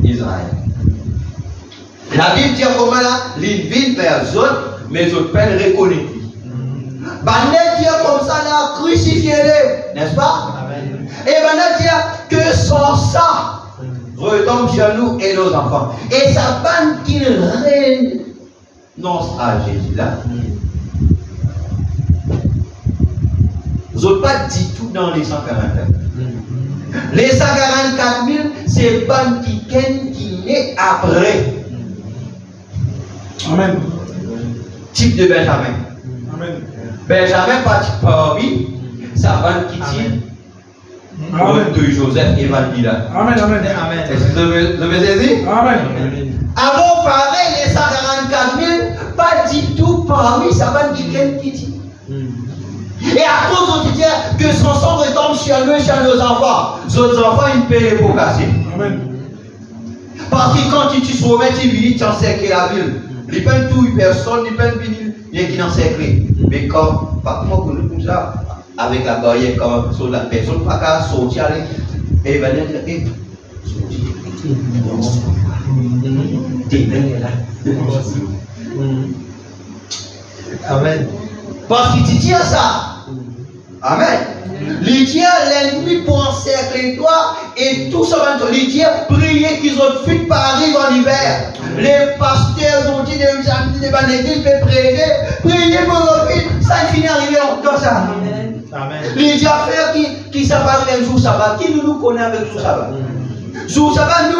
Israël, la Bible dit comment là, il vient vers eux autres, mais les autres peines reconnues. Bannet dit comme ça là, crucifiez-les, n'est-ce pas? Amen. Et Bannet dit que son sang retombe sur nous et nos enfants. Et ça banne qu'il renonce à Jésus là. Vous n'avez pas dit tout dans les 144. Les 144 000, c'est ban qui naît après. Amen. Type de Benjamin. Amen. Benjamin pas type parmi, ça ban qui tient. Amen. De Joseph et Valmila. Amen. Amen. Est-ce que vous avez saisi? Amen. Avant, pareil, les 144 000, pas du tout parmi, ça ban qui tient. Et à cause de dire que son sang retombe sur nous et sur nos enfants, nos enfants, ils paient les pots cassés. Amen. Parce que quand tu te remets, tu vis, tu encercles la ville. Ils peuvent tout, personne, ils peuvent venir, il y a qui encerclent. Mais quand, pas comment que nous comme ça, avec la barrière, comme sur la personne, pas qu'à sortir, et il va dire, hé, sortir. T'es là. Amen. Parce que tu tiens ça. Amen. Les dieux, l'ennemi pour encercler toi et tout ça, les dieux prier qu'ils ont fui par arrive en hiver. Les pasteurs ont dit des amis de l'église de prier pour leur fils, ça finit arriver dans ça. Amen. Les dieux faire qui s'appellent un jour sabbat, qui nous connaît avec jour sabbat. Jour sabbat,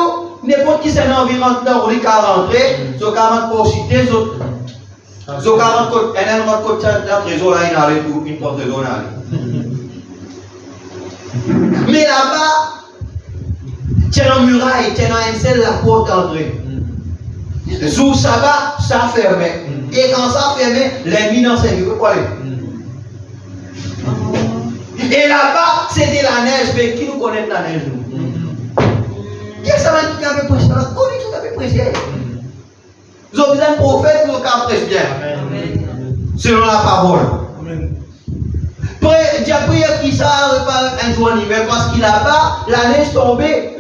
n'importe qui c'est environ dans où il a rentré, sur 40 pour citer, sur 40 côtes, elle rentre côte dans trésor là, il a allé tout, une porte trésor là. Mais là-bas, tu es dans muraille, tu es dans un seul la porte d'entrée. Sous sabbat, ça fermait. Et quand ça fermait, les mines en service, vous voyez. Et là-bas, c'était la neige, mais qui nous connaît la neige? Qui est-ce qui avait prêché? Qui avait prêché? Vous avez besoin de prophète pour qu'on prêche bien. Selon la parole. Dieu a prié qui ça un jour en hiver parce qu'il là-bas, la neige tombait,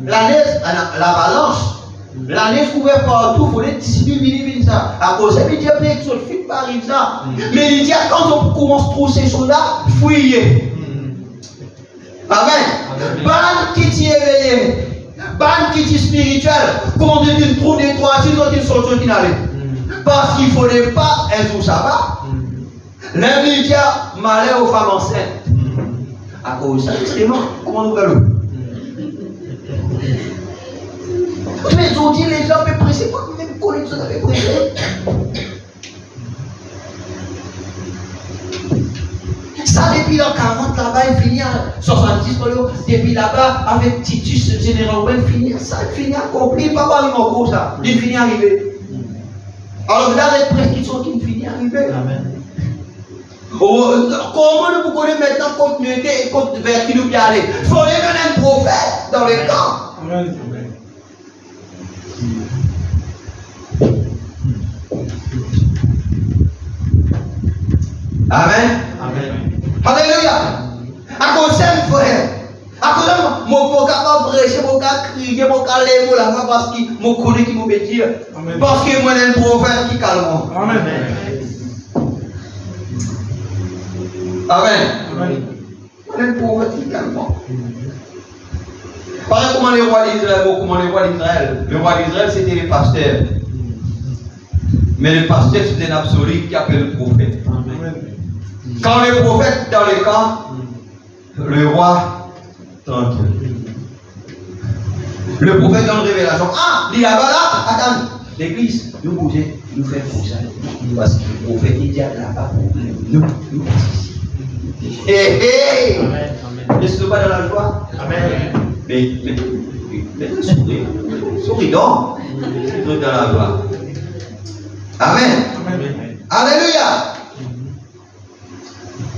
la neige, l'avalanche. La neige couverte partout, il fallait dissimuler ça. À cause de Dieu a prié que le film arrive ça. Mais il dit quand on commence à trouver ces choses-là, fouiller. Amen. Ban qui t'y éveillé, ban qui t'y spirituel, quand tu trouves des trois, si ils sont tous finales. Parce qu'il ne fallait pas un jour sabbat. L'immédiat malheur aux femmes enceintes. À cause de ça, extrêmement, comment nous allons? Mais aujourd'hui, les gens peuvent presser, pas même connaître ce qu'ils peuvent presser. Ça, depuis l'an 40, là-bas, il finit en 70, depuis là-bas, avec Titus, général Owen, ça, il finit accompli, pas par une encore ça, il finit arrivé. Alors, là, les prescriptions qui finissent arriver. Amen. Comment nous connaissons maintenant continuité et vers qui nous y aller? Il faut aller donner un prophète dans les camps. Amen. Amen. Amen. Alléluia. À cause de ça, frère. À cause de ça, je ne peux pas prêcher, je ne peux pas crier, je ne peux pas lever la main parce que je connais qui me dire. Parce que moi, je suis un prophète qui calme. Amen. Amen. Amen. Je suis un prophète qui calme. Par exemple, comment les rois d'Israël, le roi d'Israël, c'était les pasteurs. Mais le pasteur, c'était un absolu qui appelle le prophète. Amen. Quand le prophète dans le camp, le roi tranquille. Le prophète dans une révélation. Ah, il y a là, attends, l'église, nous bougeons, nous faisons pour ça. Parce que le prophète il dit là-bas pour nous ici. Hé hé! Ne sois pas dans la joie. Amen. Mais souris donc. Nous dans la joie. Amen. Amen. Alléluia.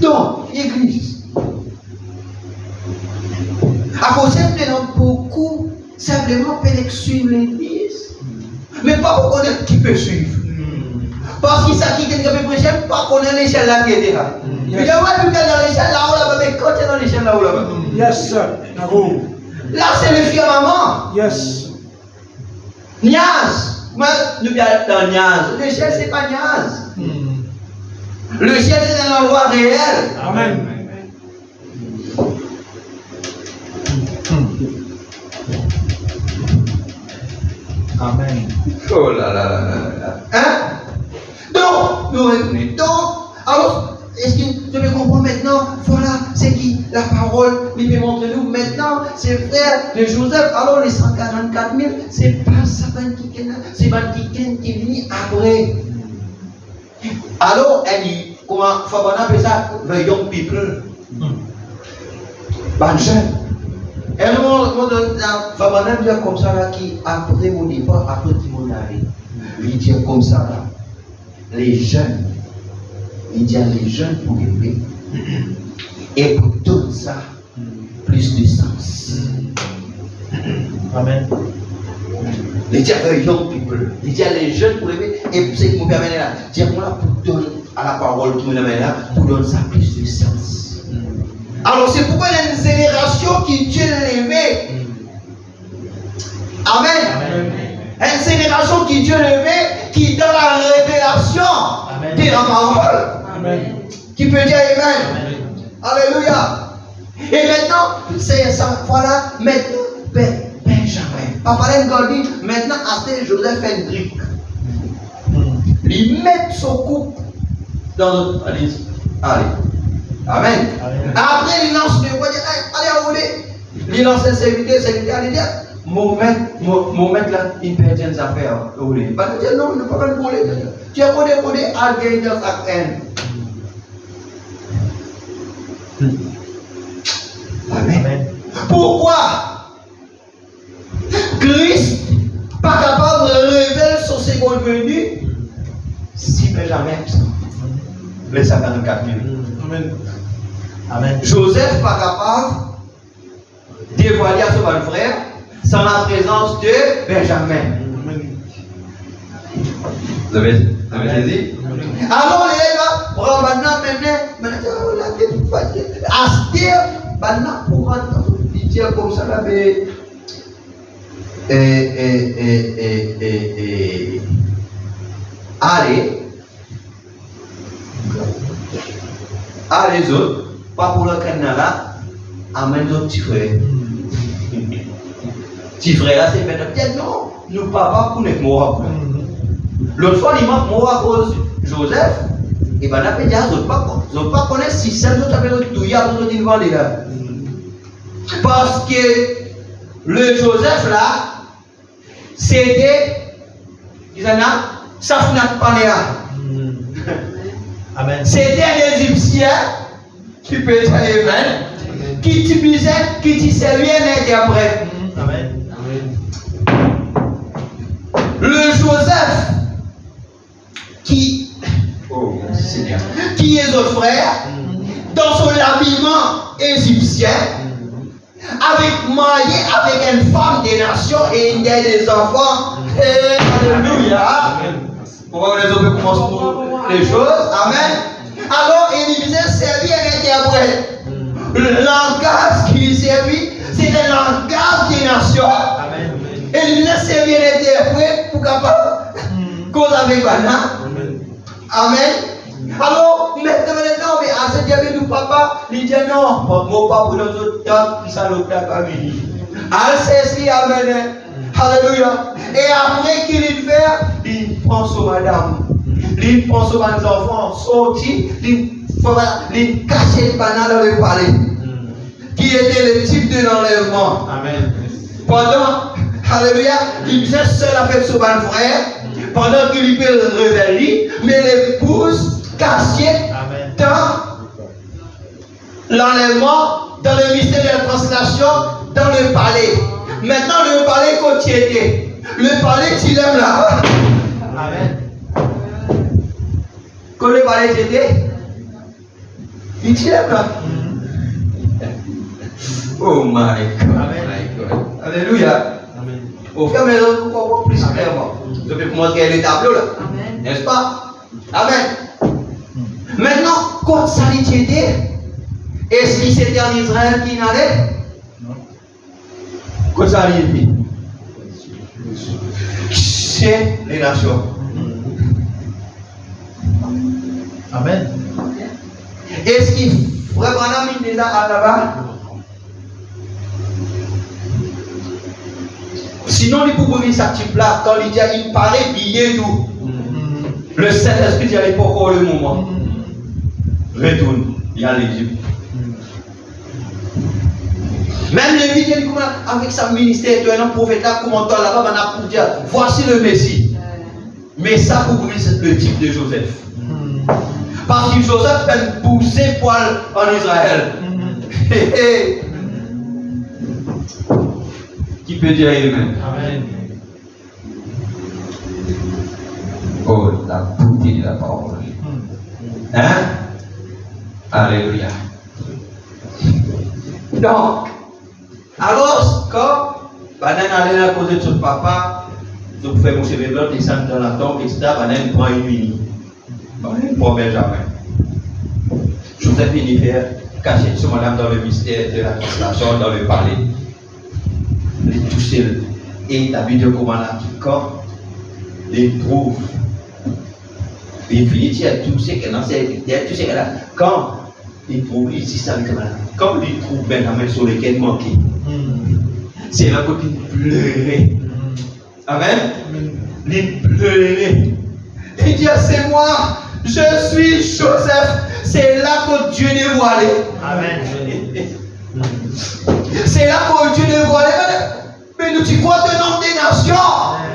Donc, l'église. À cause de beaucoup, simplement peut suivre l'église. Mais pas pour connaître qui peut suivre. Parce qu'il s'agit de quelqu'un qui peut prêcher, pas connaître l'échelle là qui est déjà. Il y a un dans l'échelle là où là-bas, mais quand tu es dans l'échelle là où là-bas. Yes, sir. Là, c'est le fier maman. Yes. Niaz. Moi, nous sommes dans Niaz. L'échelle, ce n'est pas Niaz. Le ciel, c'est un endroit réel. Amen. Amen. Oh là là là là. Hein? Donc, nous revenons. Donc, alors, est-ce que je me comprends maintenant? Voilà, c'est qui la parole, il me montre nous. Maintenant, c'est frère de Joseph. Alors, les 144 000, c'est pas ça c'est pas qui est venu après. Alors, elle dit, comment on appelle ça? The young people. Pas jeune. Et nous, Fabana dit comme ça, là, qui après mon départ, après qui m'en arrive. Il dit comme ça, là, les jeunes, il dit les jeunes pour élever. Et pour tout ça, plus de sens. Amen. Il dit the young people. Il dit les jeunes pour élever. Et c'est ce qui me permet là. Dire moi pour donner à la parole qui me permet là, pour donner ça plus de sens. Alors c'est pourquoi il y a une génération qui Dieu l'élevé. Amen. Amen. Une génération qui Dieu l'élevé, qui dans la révélation de la parole. Amen. Qui peut dire Amen. Alléluia. Et maintenant, c'est ça. Voilà, maintenant, Benjamin. Papa Lengoldi, maintenant, après Joseph Hendrick. Il met son couple dans notre valise. Allez. Amen. Amen. Après, il lance le voyage. Allez, envoler. Il lance ses serviteurs, il dit, mon maître là, il perd des affaires. Il va dire, non, ne pas me voler. Tu as volé, à gagner dans sa haine. Amen. Pourquoi Christ pas capable de révéler son second venu si Benjamin les 54 000. Amen. Amen. Joseph pas capable de dévoiler à son frère sans la présence de Benjamin. Amen. Vous avez saisi? Alors les gars, pour maintenant, Astir, maintenant, pour dire comme ça, là, allez, les autres, pas pour le canal, amène d'autres petits frères. Petit frère là, c'est peut-être non, nous papa pour notre mort. L'autre fois, il m'a mort à cause de Joseph. Et bien, là, ils n'ont pas connaître si c'est autres avec le tout, il y a d'autres qui vont les là. Parce que le Joseph là, c'était, ça n'a pas l'air. Amen. C'était un Égyptien qui peut être Amen, qui t'utilisait, qui t'y servait un interprète. Amen. Le Joseph qui est notre frère, dans son habillement égyptien, avec marié avec une femme des nations et une des enfants. Alléluia. Pour les autres commencent les choses. Amen. Alors, il disait servir un interprète. Le langage qu'il servit, c'est le langage des nations. Amen. Et il disait servir un interprète pour capable cause avec Bana. Amen. Alors, maintenant, mais à ce diable, nous papa, il dit non, mon papa pour nous autres, il s'allope la famille. Al-Sessi, amen. Alléluia. Et après qu'il fait, il prend son madame, il prend son enfant, sorti, il cache le banal dans le palais, qui était le type de l'enlèvement. Amen. Pendant, alléluia, il faisait seul avec son frère, pendant qu'il peut le révéler, mais l'épouse cachée dans l'enlèvement, dans le mystère de la translation, dans le palais. Maintenant, le palais continue. Le palais, tu l'aimes là. Amen. Quand le palais était, il t'y aime là. Oh my God. Alléluia. Amen. Au fur et à mesure, nous comprenons plus clairement. Je vais commencer à les tableaux là. N'est-ce pas? Amen. Maintenant, quand ça était, est-ce qu'il c'était en Israël qui n'allait? Non. Quand ça était, c'est les nations. Amen. Est-ce qu'il frère Branham il est là-bas? Sinon, il peut venir sa type là, quand il dit il paraît bien tout. Le Saint-Esprit dit il pas encore le moment. Retourne, il y a l'Égypte. Même les vidéos avec sa ministère, un prophète là, commentant là-bas, on a pour dire voici le Messie. Mais ça pour briser le type de Joseph. Parce que Joseph peut pousser poil en Israël. Qui peut dire Amen? Amen. Oh, la beauté de la parole. Hein? Alléluia. Donc, alors, quand Banan allait à cause de son papa, donc fait mon cheveu blanc, descendre dans la tombe, etc., Banan prend une mini. Banan prend Benjamin. Joseph finit faire cacher sur madame dans le mystère de la constellation, dans le palais. Les toucher. Et la vidéo comment là, quand il trouve, il finit à tout ce qu'elle a, tout ce qu'elle a. Quand il trouve, ici, ça lui comme quand il trouve Benjamin sur lequel manquer, c'est là qu'il pleurait. Amen. Il pleurait. Il dit c'est moi, je suis Joseph. C'est là que Dieu est voilé. Amen. C'est là que Dieu le voit. Mais nous tu crois de nombre des nations.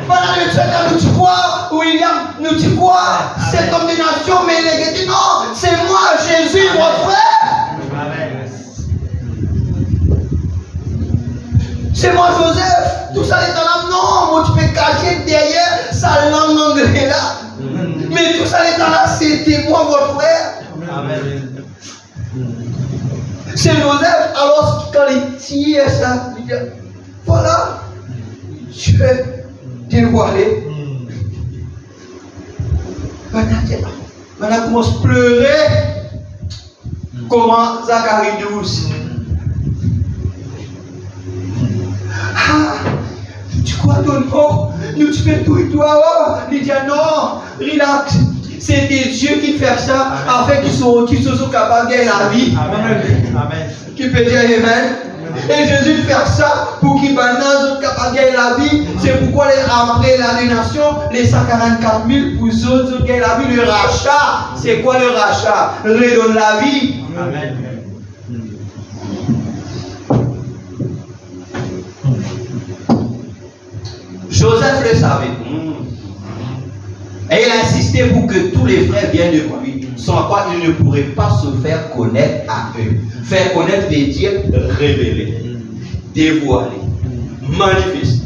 Pendant le temps, nous tu crois, William, nous tu crois, cet homme des nations, mais il a dit non, c'est moi, Jésus, mon frère. Amen. C'est moi, Joseph. Tout ça est dans l'âme. Non, moi tu peux cacher derrière sa langue anglaise là. Mais tout ça est dans l'âme, c'était moi, mon frère. Amen. C'est Joseph, alors quand il tire ça, il dit voilà, je vais dévoiler. Maintenant, commence à pleurer. Comment Zacharie 12. Ah, tu crois ton corps, nous tu fais tout et toi. Oh. Il dit non, relax. C'était Dieu qui fait ça afin qu'ils soient capables de gagner la vie. Amen. Amen. Qui peut dire Amen. Et Jésus fait ça pour qu'ils soient capables de gagner la vie. C'est pourquoi après la nation, les 144 000 pour les autres gagnent la vie. Le rachat, c'est quoi le rachat? Redonne la vie. Amen. Joseph le savait. Et il a insisté pour que tous les frères viennent de lui, sans quoi il ne pourrait pas se faire connaître à eux. Faire connaître veut dire révéler, dévoiler, manifester.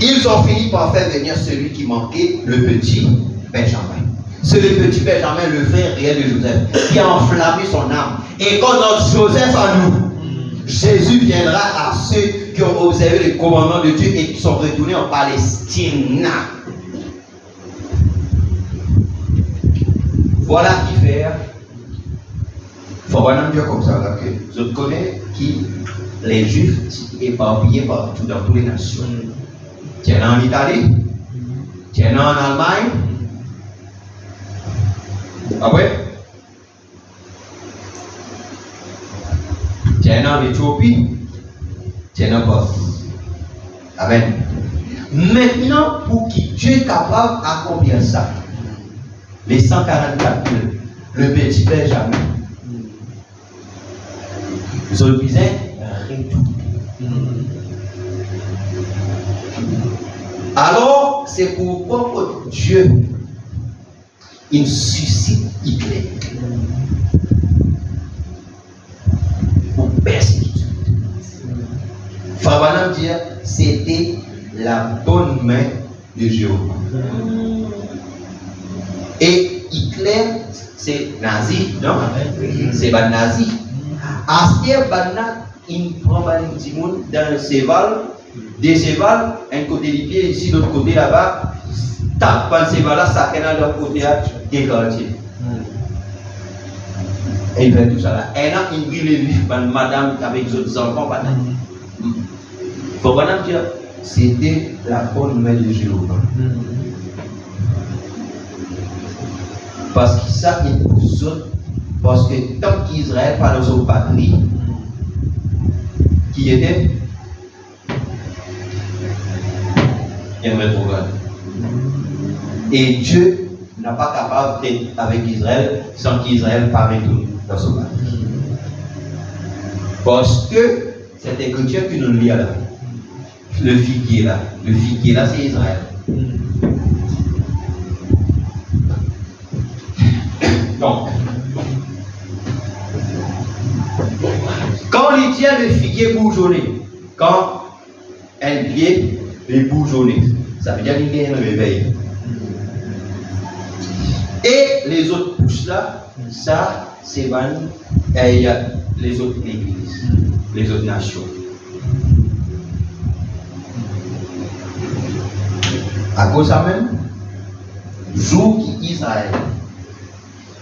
Ils ont fini par faire venir celui qui manquait, le petit Benjamin. C'est le petit Benjamin, le frère réel de Joseph, qui a enflammé son âme. Et quand notre Joseph à nous, Jésus viendra à ceux qui ont observé les commandements de Dieu et qui sont retournés en Palestine. Voilà qui fait. Il faut vraiment dire comme ça, là, que je connais qui les Juifs éparpillés partout dans toutes les nations. Tu es en Italie, tu es en Allemagne. Ah ouais? Tu es en Éthiopie, tu es en Corse. Amen. Maintenant, pour qui Dieu est capable d'accomplir ça, les 144 000, le petit Benjamin, Zolpizin, rien tout. Alors, c'est pourquoi que Dieu, il suscite Hitler pour persécuter. Fabanam dit, c'était la bonne main de Jéhovah. Et Hitler, c'est nazi, non? C'est pas nazi. Astier Banna, il prend un petit monde dans le Séval, des Séval, un côté des pieds, ici, l'autre côté là-bas, tape pas le Séval là, ça fait dans l'autre côté des quartiers. Et il fait tout ça là. Et là, il brille les vies, madame avec les autres enfants, il faut vraiment dire, c'était la bonne main de Jéhovah. Parce que ça, il pousse, parce que tant qu'Israël par nos patrie, qui était, il y a un rétrograde. Et Dieu n'a pas capable d'être avec Israël sans qu'Israël paraît dans son patrie. Parce que c'est l'écriture qui nous lie là. Le figuier là, c'est Israël. Donc, quand on tient le figuier bourgeonné, quand un pied est bourgeonné, ça veut dire qu'il y a un réveil. Et les autres pousses là, ça, c'est les autres églises, les autres nations. À cause de ça même, jour qui Israël,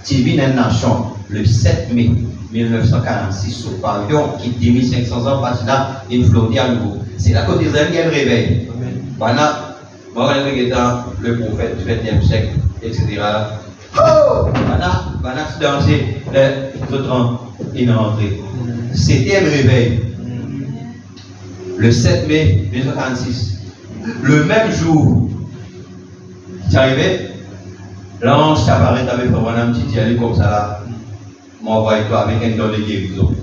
tu vis dans une nation, le 7 mai 1946, au pavillon qui est 2500 ans, parce que là, il flottait à nouveau. C'est là que Israël qui a le réveil. Voilà, le prophète du 20e siècle, etc. Oh! Voilà, tu dansais, l'autre rang, il est rentré. C'était un réveil. Le 7 mai 1946. Le même jour, tu arrivé, l'ange t'apparaît avec un petit dialogue comme ça là. M'envoie toi avec un don de guérison.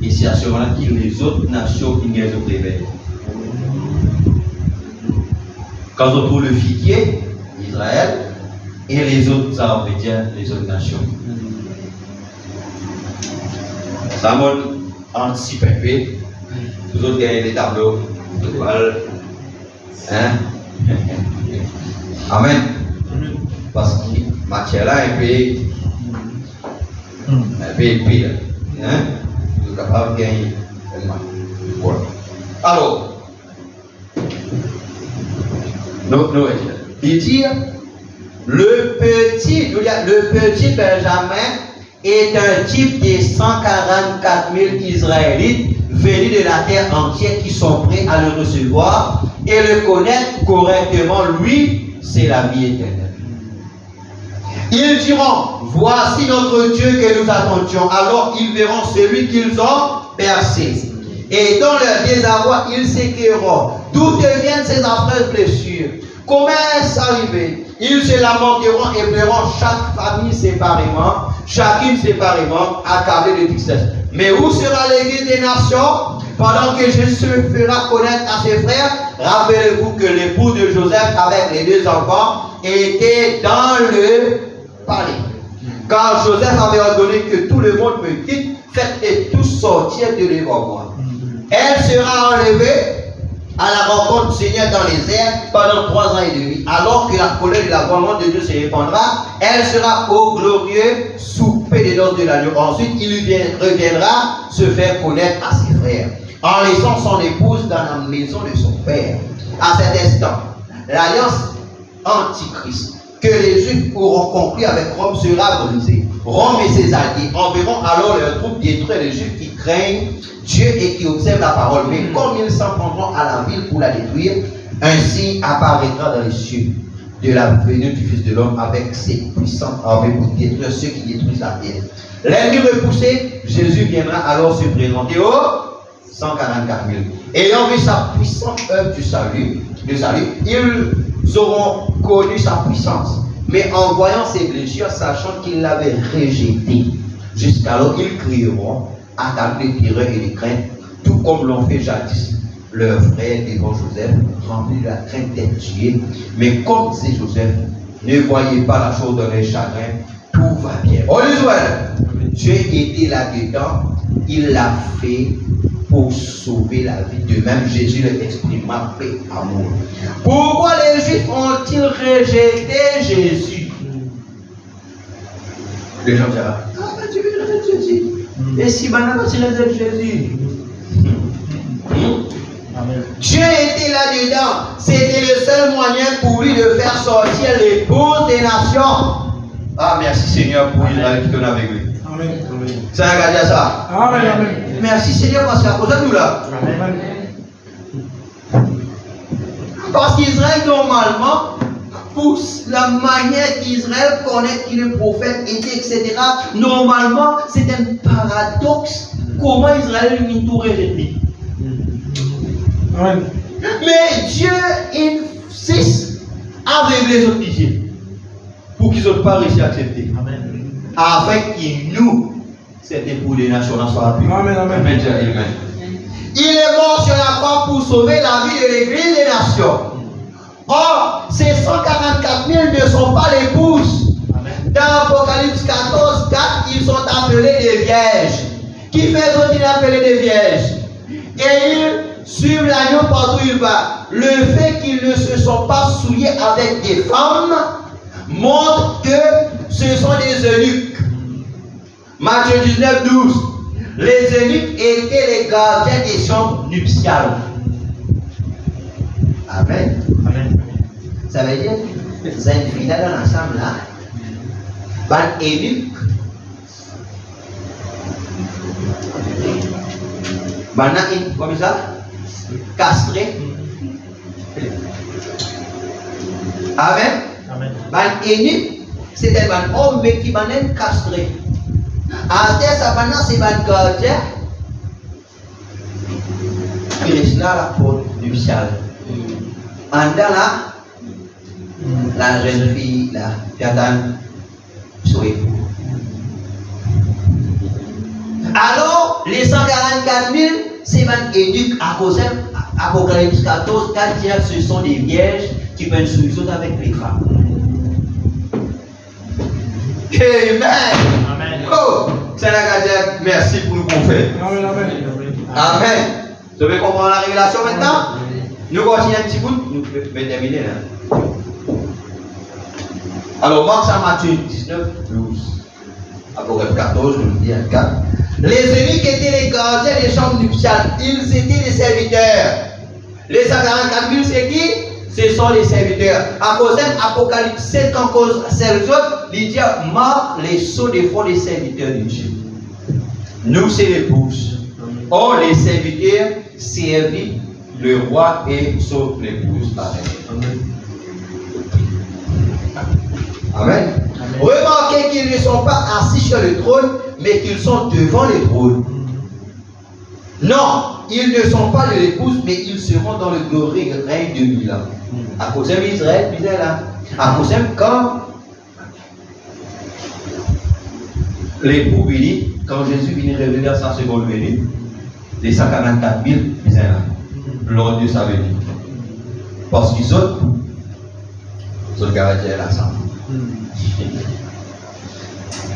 Et c'est à ce moment-là que les autres nations qui nous réveillent. Quand on trouve le figuier, Israël, et les autres, ça veut dire les autres nations. Ça m'a anticipé un peu. Vous autres gagnez des tableaux. Hein? Amen. Parce que matière là un peu épais. Hein? Vous êtes capable de gagner. Voilà. Alors, il dit le petit Benjamin est un type des 144 000 Israélites venus de la terre entière qui sont prêts à le recevoir et le connaître correctement. Lui, c'est la vie éternelle. Ils diront, voici notre Dieu que nous attendions. Alors ils verront celui qu'ils ont percé. Et dans leur désarroi, ils s'écrieront, d'où deviennent ces affreuses blessures? Comment est-ce arrivé? Ils se lamenteront et pleureront chaque famille séparément, chacune séparément, accablée de tristesse. Mais où sera l'église des nations? Pendant que Jésus se fera connaître à ses frères, rappelez-vous que l'époux de Joseph avec les deux enfants était dans le palais. Quand Joseph avait ordonné que tout le monde me quitte, faites-les tous sortir de devant moi. Elle sera enlevée à la rencontre du Seigneur dans les airs pendant 3 ans et demi. Alors que la colère de l'avènement de Dieu se répandra, elle sera au glorieux souper des noces de l'agneau. Ensuite, il reviendra se faire connaître à ses frères, en laissant son épouse dans la maison de son père. À cet instant, l'alliance antichrist que les Juifs auront conclu avec Rome sera brisée. Rome et ses alliés enverront alors leurs troupes détruire les Juifs qui craignent Dieu et qui observent la parole. Mais comme ils s'en prendront à la ville pour la détruire, un signe apparaîtra dans les cieux de la venue du Fils de l'homme avec ses puissantes armées pour détruire ceux qui détruisent la terre. L'ennemi repoussé, Jésus viendra alors se présenter aux 144 000. Ayant vu sa puissante œuvre du salut, ils auront connu sa puissance. Mais en voyant ses blessures, sachant qu'ils l'avaient rejeté, jusqu'alors ils crieront, accablés de terreur et de crainte, tout comme l'ont fait jadis leurs frères devant Joseph, remplis de la crainte d'être tués. Mais comme c'est Joseph, ne voyez pas la chose dans les chagrins, tout va bien. Oh Israël, Dieu était là-dedans, il l'a fait pour sauver la vie. De même, Jésus leur exprimera paix, amour. Pourquoi les Juifs ont-ils rejeté Jésus? Les gens diront, ah, tu veux rejeter Jésus? Et si maintenant tu rejettes Jésus? Dieu était là-dedans. C'était le seul moyen pour lui de faire sortir l'épouse des nations. Ah, merci Seigneur pour Israël qui est avec lui. Amen. Ça a regardé ça. Amen. Merci Seigneur parce qu'à cause de nous là. Parce qu'Israël normalement, pour la manière qu'Israël connaît qu'il est prophète, etc., normalement c'est un paradoxe. Comment Israël est tout rejeté. Amen. Mais Dieu insiste à révéler les autres péchés pour qu'ils n'ont pas réussi à accepter. Amen. Afin qu'il nous, c'était pour les nations, soit plus. Amen. Amen. Il est mort sur la croix pour sauver la vie de l'église des nations. Or, ces 144 000 ne sont pas l'épouses. Dans Apocalypse 14, 4, ils sont appelés des vierges. Qui fait sont-ils appelés des vierges? Et ils suivent l'agneau partout où il va. Le fait qu'ils ne se sont pas souillés avec des femmes montre que ce sont des eunuques. Matthieu 19, 12. Les eunuques étaient les gardiens des chambres nuptiales. Amen. Ça veut dire, c'est une finale dans l'ensemble là. Ban eunuque. Bana comme ça, castré. Amen. Ban eunuque, c'est un homme mais qui est castré. Après ça, c'est ban gardien. Il reste là la porte nuptiale. En dans là, la jeune fille là, qui attend son époux. Alors, les 144 000, c'est un éduque à cause Apocalypse 14, 4 dire ce sont des vierges qui peuvent se avec les femmes. Amen. Amen. Oh, c'est la gardien, merci pour nous qu'on fait. Amen. Amen. Vous devez comprendre la révélation maintenant? Nous continuons un petit bout, nous pouvons terminer là. Alors, Marc Matthieu 19, 12. Apocalypse 14, je vous le dis, 4. Les eunuques étaient les gardiens des chambres nuptiales. Ils étaient les serviteurs. Les 144 000, c'est qui? Ce sont les serviteurs. À cause d'Apocalypse 7, quand cause celle autres, il dit, Marc, les sceaux des fois les serviteurs de Dieu. Nous, c'est l'épouse. Or, les serviteurs servent le roi et sauvent l'épouse. Amen. Amen. Remarquez qu'ils ne sont pas assis sur le trône, mais qu'ils sont devant le trône. Non, ils ne sont pas de l'épouse, mais ils seront dans le glorieux règne de 1000 ans. À cause d'Israël, là. À cause de quand l'époux vit, quand Jésus vient révéler sa seconde venue, les 144 000, ils sont là. Lors de sa venue. Parce qu'ils sont gardés là ensemble.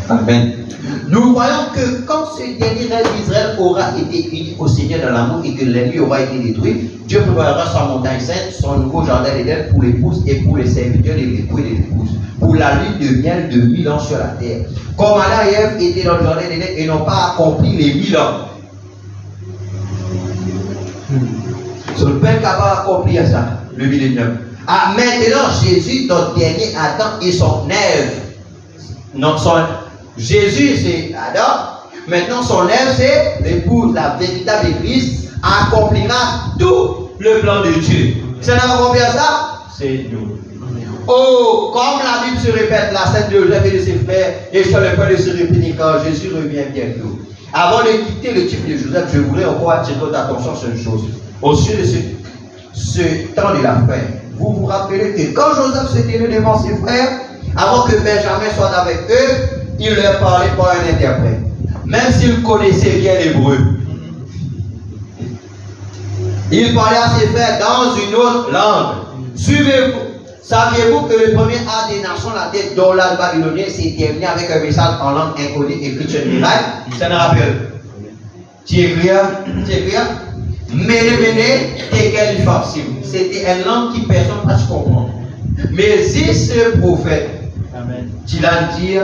Amen. Nous voyons que quand ce dernier règne d'Israël aura été uni au Seigneur dans l'amour et que l'ennemi aura été détruit, Dieu préparera sa montagne sainte, son nouveau jardin d'Éden pour l'épouse et pour les serviteurs de l'époux et de l'épouse, pour la lune de miel de 1000 ans sur la terre. Comme Adam et Ève étaient dans le jardin d'Éden et n'ont pas accompli les 1000 ans. C'est le Père qui n'a pas accompli ça, le millénium. Ah, maintenant, Jésus, notre dernier Adam et son Ève. Jésus, c'est Adam. Maintenant, son Ève, c'est l'épouse, la véritable Église, accomplira tout le plan de Dieu. Ça n'a pas compris ça? C'est nous. Oh, comme la Bible se répète, la scène de Joseph et de ses frères, et sur le point de se répéter quand Jésus revient bientôt. Avant de quitter le type de Joseph, je voudrais encore attirer votre attention sur une chose. Au sujet de ce temps de la fin, vous vous rappelez que quand Joseph se tenait devant ses frères, avant que Benjamin soit avec eux, il leur parlait par un interprète. Même s'il connaissait bien l'hébreu. Il parlait à ses frères dans une autre langue. Suivez-vous. Saviez-vous que le premier art des nations, la tête d'Orlal babylonien, s'est terminé avec un message en langue inconnue écrit sur une muraille? Ça ne rappelle. Tu écris? Méné, tekel farsim. C'était une langue qui personne ne peut comprendre. Mais si ce prophète, tu l'as dit,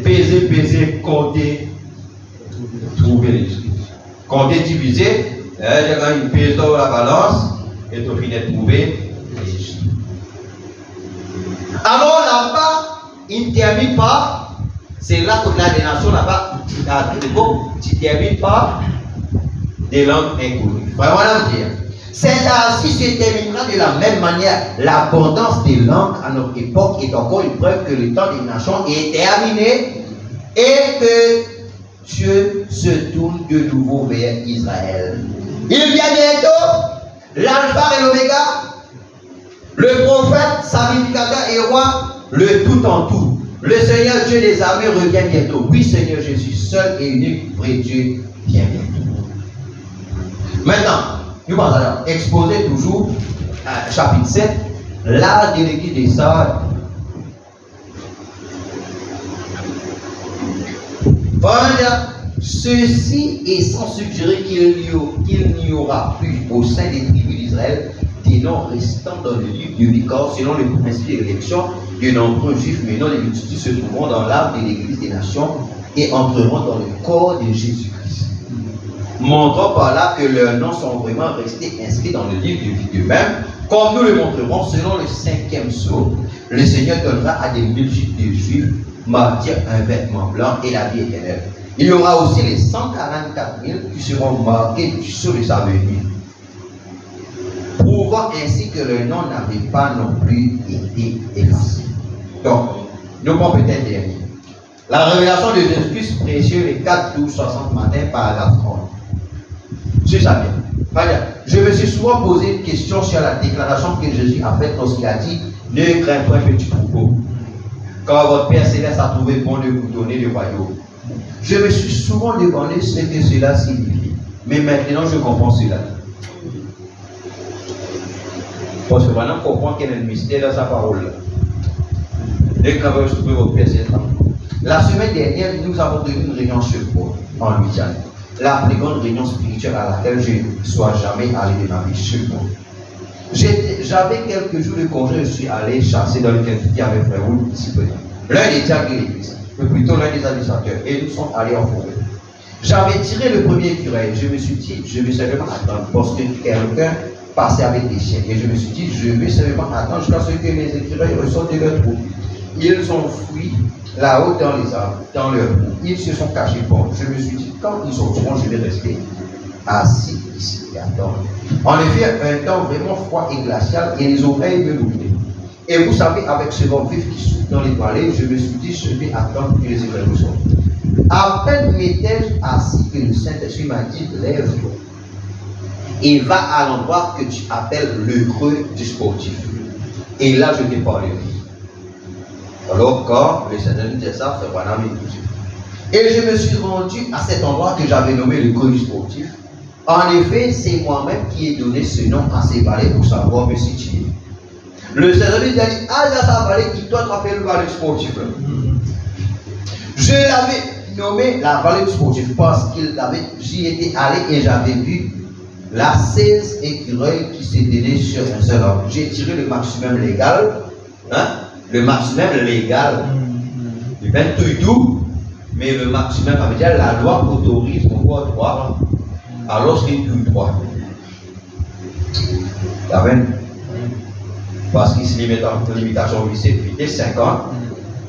peser, compter, trouver les choses. Compter, diviser, il y a une pèse dans la balance, et tu finis de trouver les choses. Alors là-bas, il ne termine pas, c'est là que la nation là-bas, tu ne termines pas des langues inconnues. Vraiment, dire. C'est ainsi se terminera de la même manière. L'abondance des langues à notre époque est encore une preuve que le temps des nations est terminé et que Dieu se tourne de nouveau vers Israël. Il vient bientôt, l'alpha et l'oméga, le prophète, sacrificateur et roi, le tout en tout. Le Seigneur Dieu des armées revient bientôt. Oui, Seigneur Jésus, seul et unique vrai Dieu, vient bientôt. Maintenant, nous allons exposer toujours, chapitre 7, l'âge de l'église des Sardes. Voilà, ceci est sans suggérer qu'il n'y aura plus au sein des tribus d'Israël des noms restants dans le livre du Nicor, selon le principe d'élection de nombreux juifs menant les multitudes se trouveront dans l'arbre de l'église des nations et entreront dans le corps de Jésus-Christ. Montrant par là que leurs noms sont vraiment restés inscrits dans le livre de vie d'eux-mêmes, comme nous le montrerons selon le 5e psaume, le Seigneur donnera à des multitudes de juifs martyrs un vêtement blanc et la vie éternelle. Il y aura aussi les 144 000 qui seront marqués du sceau de sa venue, prouvant ainsi que le nom n'avait pas non plus été effacé. Donc, nous pouvons peut-être dernier. La révélation de Jésus-Christ précieux, les 4, 12, 60 matin, paragraphe 30. C'est ça bien. Je me suis souvent posé une question sur la déclaration que Jésus a faite lorsqu'il a dit « Ne crains point, petit troupeau, car votre Père Céleste a trouvé bon de vous donner le royaume. » Je me suis souvent demandé ce que cela signifie. Mais maintenant, je comprends cela. Parce que maintenant, on comprend qu'il y a un mystère dans sa parole. Les camarades se peuvent obéir. La semaine dernière, nous avons tenu une réunion sur Paul, en Louisiane. La plus grande réunion spirituelle à laquelle je ne sois jamais allé de ma vie sur Paul. J'avais quelques jours de congé, je suis allé chasser dans le Kentucky avec frère Wood, ici peut-être. L'un des diacres de l'église, ou plutôt l'un des administrateurs, et nous sommes allés en forêt. J'avais tiré le premier écureuil, je me suis dit, je vais seulement attendre, parce que quelqu'un passait avec des chiens, et je me suis dit, je vais seulement attendre jusqu'à ce que les écureuils ressortent de leur trou. Ils ont fui là-haut dans les arbres, dans leur trou. Ils se sont cachés. Bon, je me suis dit, quand ils sortiront, je vais rester assis ici et attendre. En effet, un temps vraiment froid et glacial, et les oreilles me doublaient. Et vous savez, avec ce vent vif qui souffle dans les vallées, je me suis dit, je vais attendre que les écureuils ressortent. À peine m'étais-je assis que le Saint-Esprit m'a dit, lève-toi et va à l'endroit que tu appelles le creux du sportif. Et là, je t'ai parlé. Alors, quand le Saint-Esprit disait ça, c'est voilà, mais tout. Et je me suis rendu à cet endroit que j'avais nommé le creux du sportif. En effet, c'est moi-même qui ai donné ce nom à ces vallées pour savoir me situer. Le Saint-Esprit dit, ah, dans sa vallée qui toi t'appelles le vallée du sportif. Je l'avais nommé la vallée du sportif parce j'y étais allé et j'avais vu là 16 écureuils qui s'éteignaient sur un seul arbre. J'ai tiré le maximum légal, le maximum légal, du ben tout, mais le maximum, ça veut dire la loi autorise mon corps droit, alors qu'il est plus droit. Amen. Parce qu'il se limite en limitation de vitesse 50,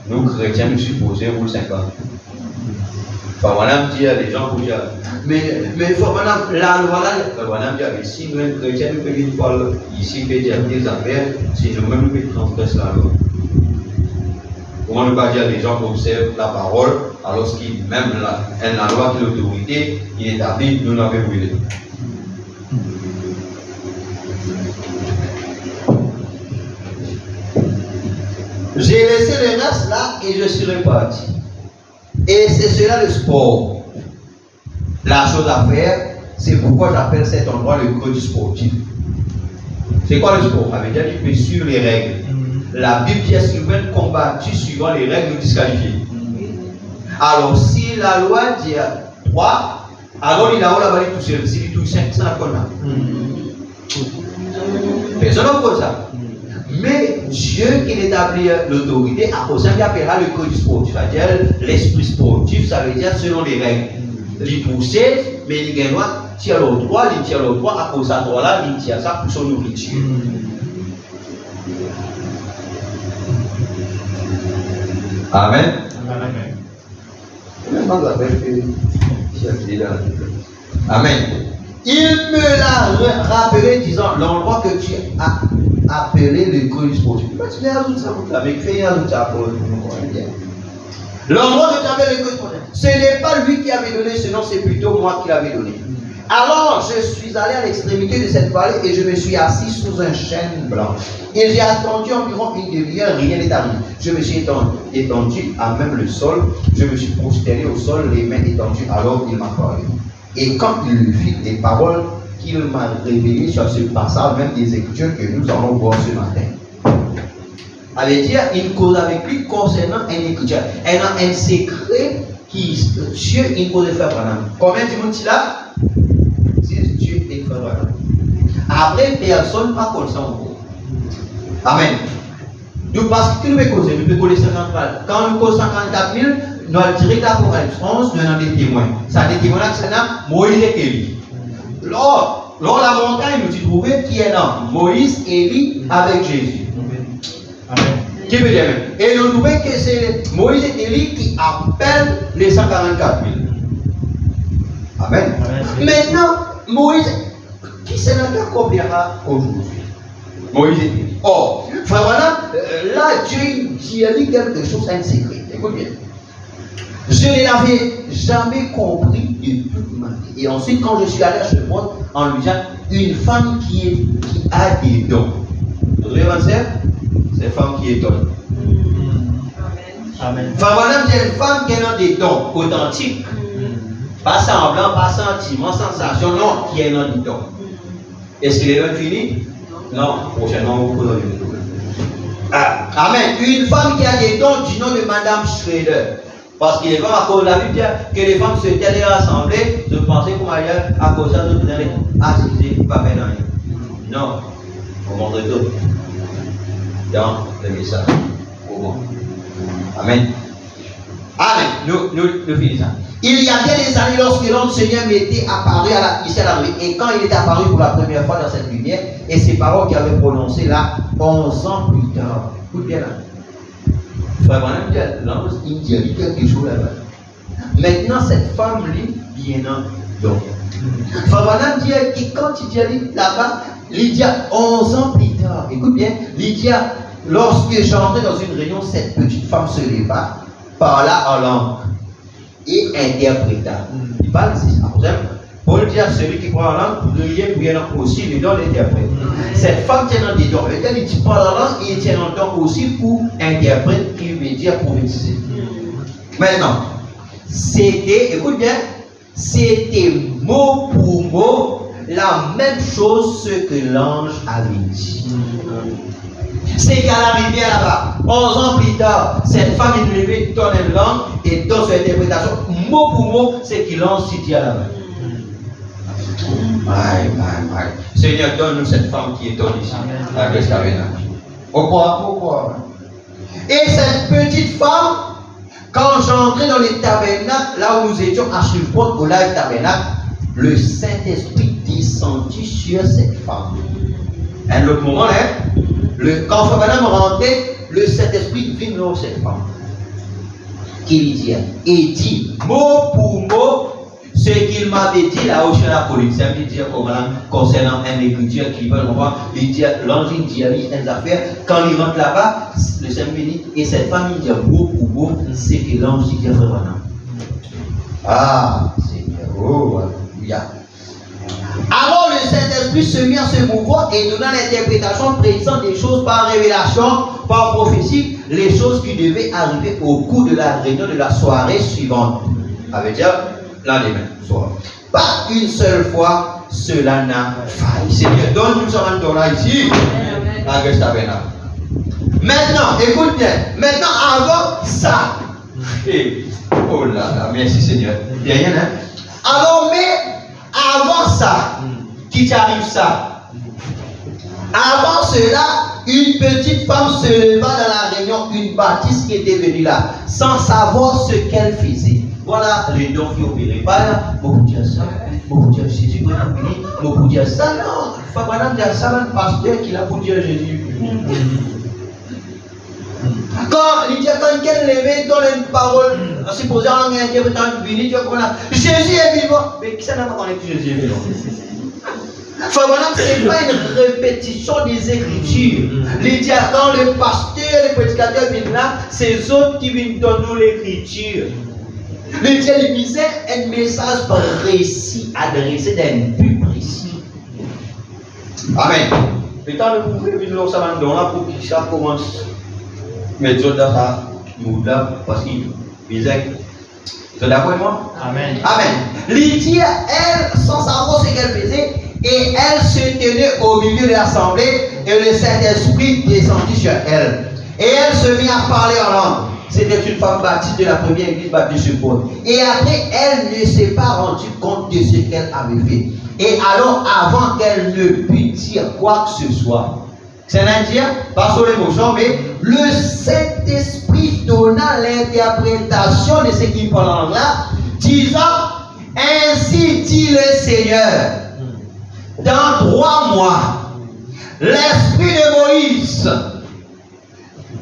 nous chrétiens nous supposons pour 50. Enfin, madame dit à les gens pour dire, mais madame, la loi là, madame dit, si nous, chrétiens, nous faisons une fois ici, nous faisons des affaires, si nous-mêmes nous faisons transgresser la loi. Comment ne pas dire les gens qui observent la parole, alors qu'il même la loi qui est l'autorité, il est établi, nous l'avons brûlé. J'ai laissé le reste là et je suis reparti. Et c'est cela le sport. La chose à faire, c'est pourquoi j'appelle cet endroit le creux du sportif. C'est quoi le sport? Ça veut dire que tu peux suivre les règles. La Bible dit est-ce que vous êtes combattu suivant les règles nous disqualifier. Alors si la loi dit 3, alors il a la valeur tout seul. Si il touche 5, ça n'a pas personne n'a pas ça. Mais Dieu qui établit l'autorité, à cause il appellera le code sportif, c'est-à-dire l'esprit sportif, ça veut dire selon les règles. Il pousse, mais il gagne tire le droit, il tire le droit, à cause de ça, droit-là, il tire ça pour son nourriture. Amen. Amen. Il me l'a rappelé disant l'endroit que tu as appelé le creux du sportif. Tu l'as ajouté ça, vous l'avez créé, ajouté ça pour l'endroit que tu avais le creux du sportif. Ce n'est pas lui qui avait donné ce nom, c'est plutôt moi qui l'avais donné. Alors je suis allé à l'extrémité de cette vallée et je me suis assis sous un chêne blanc. Et j'ai attendu environ une demi-heure, rien n'est arrivé. Je me suis étendu à même le sol, je me suis prosterné au sol, les mains étendues, alors il m'a parlé. Et quand il fit des paroles qu'il m'a révélées sur ce passage, même des écritures que nous allons voir ce matin. Avait dire, il cause avec lui concernant un écriture. Elle a un secret qui Dieu il peut faire pendant. Combien de monde il a? C'est Dieu qui fait pendant. Après, personne n'a conscience encore. Amen. Donc, parce que nous pouvons causer, nous pouvons causer 50 balles. Quand nous causons 54 000, nous allons direct à l'Apocalypse 11, nous avons des témoins. Ça des témoins là, c'est là, Moïse et Élie. Lors la montagne, nous avons trouvé qui est là, Moïse et Élie avec Jésus. Amen. Qui veut dire Amen. Et nous trouvons que c'est Moïse et Élie qui appellent les 144 000. Amen. Maintenant, Moïse, qui s'est accomplira aujourd'hui? Moïse et Élie. Or, voilà, là, Dieu dit quelque chose, un secret. Écoute bien. Je ne l'avais jamais compris de toute ma vie. Et ensuite, quand je suis allé à ce monde, en lui disant, une femme qui a des dons. Vous voyez, c'est une femme qui est donne. Amen. Enfin, voilà, c'est une femme qui a des dons authentiques. Pas semblant, pas sentiment, sensation, non, qui est dans le temps. Est-ce qu'il est même fini? Non, prochainement, vous pouvez Amen. Une femme qui a des dons du nom de Madame Schrader. Parce qu'il est comme à cause de la Bible que les femmes se étaient rassemblées, je pensais qu'on allait à cause de ça, je allez assister, pas faire rien. Non, on montre tout. Dans le message. Amen. Amen. Nous finissons. Il y a bien des années, lorsque l'homme Seigneur m'était apparu ici à la rue, et quand il est apparu pour la première fois dans cette lumière, et ces paroles qu'il avait prononcées là, 11 ans plus tard. Écoute bien là. Frère Branham il dit quelque chose là-bas. Maintenant, cette femme lit bien donc. Frère Branham dit que quand il dit là-bas, il dit 11 ans plus tard. Écoute bien, il dit lorsque j'entrais dans une réunion, cette petite femme se leva, parla en langue et interpréta. Il parle ici, Paul dit à celui qui parle en langue, prier pour bien aussi, les dons l'interprète. Cette femme tient dans des dons. Et quand il dit parle en langue, il tient dans le don aussi pour interpréter, qui veut dire prophétiser. Maintenant, c'était, écoute bien, c'était mot pour mot la même chose ce que l'ange avait dit. C'est qu'à la rivière là-bas, 11 ans plus tard, cette femme est levée, donne une langue et dans son interprétation, mot pour mot, c'est qu'il l'ange dit à la main. Seigneur, donne-nous cette femme qui est ici. Pourquoi? Et cette petite femme, quand j'entrais dans les tabernacles, là où nous étions à Shreveport, au live tabernacle, le Saint-Esprit descendit sur cette femme. Un autre moment, quand Frère Branham rentrait, le Saint-Esprit vint dans cette femme. Qu'il dit, et dit, mot pour mot, ce qu'il m'avait dit là-haut sur la police. Ça veut dire concernant un écriture qui veut voir, il dit, l'ange dit, il y a des affaires. Quand il rentre là-bas, le Saint-Esprit dit, et cette femme, il dit, mot pour mot, c'est que l'ange dit, Frère Branham. Ah, Seigneur, oh, alléluia. Alors le Saint-Esprit se mit à se mouvoir et donna l'interprétation précisant des choses par révélation, par prophétie, les choses qui devaient arriver au cours de la réunion de la soirée suivante. Ça veut dire lendemain soir. Pas une seule fois, cela n'a failli. Seigneur, donne-nous ce rendement ici. Maintenant, écoute bien. Maintenant, avant ça. Oh là là, merci Seigneur. Il n'y a rien, hein? Alors, mais avant ça, qui t'arrive ça? Avant cela, une petite femme se leva dans la réunion, une baptiste qui était venue là, sans savoir ce qu'elle faisait. Voilà les dons qui opéraient. Pas là, beaucoup dire ça, beaucoup dire Jésus, beaucoup dire ça. Non, il faut pas dire ça, le pasteur qui l'a pour dire Jésus. Quand quelqu'un levait dans une parole, en supposant en interprétant une Dieu comme là, Jésus est vivant. Mais qui ça n'a pas connu que Jésus est vivant? Ce n'est pas une répétition des Écritures. Quand le pasteur, le prédicateur viennent là, c'est eux autres qui viennent donner l'Écriture. Le Dieu lui disait un message précis, adressé d'un but précis. Amen. Et quand vous voulez venir au salon là pour que ça commence. Mais Dieu dans ça, nous là, parce qu'il disait. Vous êtes d'accord avec moi? Amen. Amen. Lydia, elle, sans savoir ce qu'elle faisait, et elle se tenait au milieu de l'assemblée, et le Saint-Esprit descendit sur elle. Et elle se mit à parler en langue. C'était une femme baptiste de la première église baptiste de Paul. Et après, elle ne s'est pas rendue compte de ce qu'elle avait fait. Et alors, avant qu'elle ne puisse dire quoi que ce soit, c'est un indien, pas sur l'émotion, mais le Saint-Esprit donna l'interprétation de ce qu'il parle en là, disant, ainsi dit le Seigneur, dans 3 mois, l'esprit de Moïse,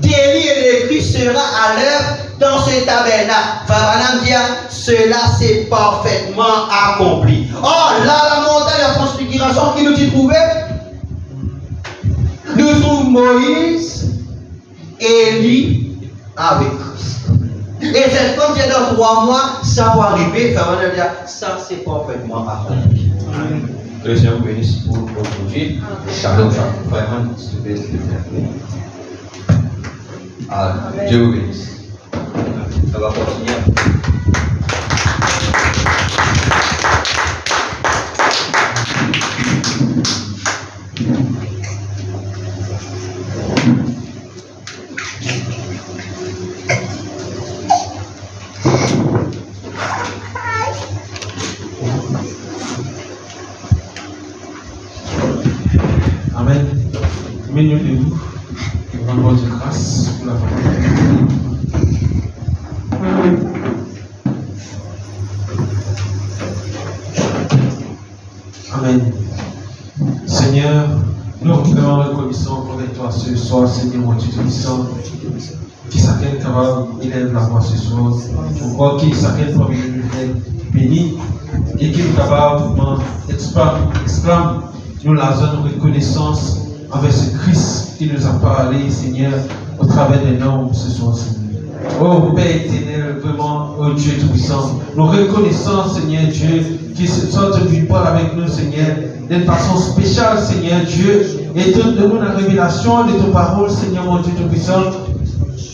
d'Élie et de Christ sera à l'œuvre dans ce tabernacle. Frère dit, cela s'est parfaitement accompli. Or, là, la montagne de la transfiguration qui nous y trouvait, nous trouvons Moïse, Élie avec Christ. Et cette femme vient dans 3 mois, ça va arriver. Frère dit, ça s'est parfaitement accompli. Que le Seigneur vous bénisse pour aujourd'hui. Shalom, shalom. Frère, s'il te plaît. Dieu vous bénisse. Ça va continuer. Mets-nous debout. Rendons de grâce pour la parole. Amen. Seigneur, nous vraiment reconnaissons envers toi ce soir, Seigneur mon Dieu Tout-Puissant. Qui s'appelle capable, élève la voix ce soir. Pour voir qui s'appelle parmi nous béni et qui est capable exclame nous la zone de reconnaissance envers ce Christ qui nous a parlé, Seigneur, au travers des noms ce soir, Seigneur. Oh Père éternel, vraiment, oh Dieu Tout-Puissant, nous reconnaissons, Seigneur Dieu, qui se soit tu parles avec nous, Seigneur, d'une façon spéciale, Seigneur Dieu, et donne-nous la révélation de ton parole, Seigneur mon Dieu Tout-Puissant.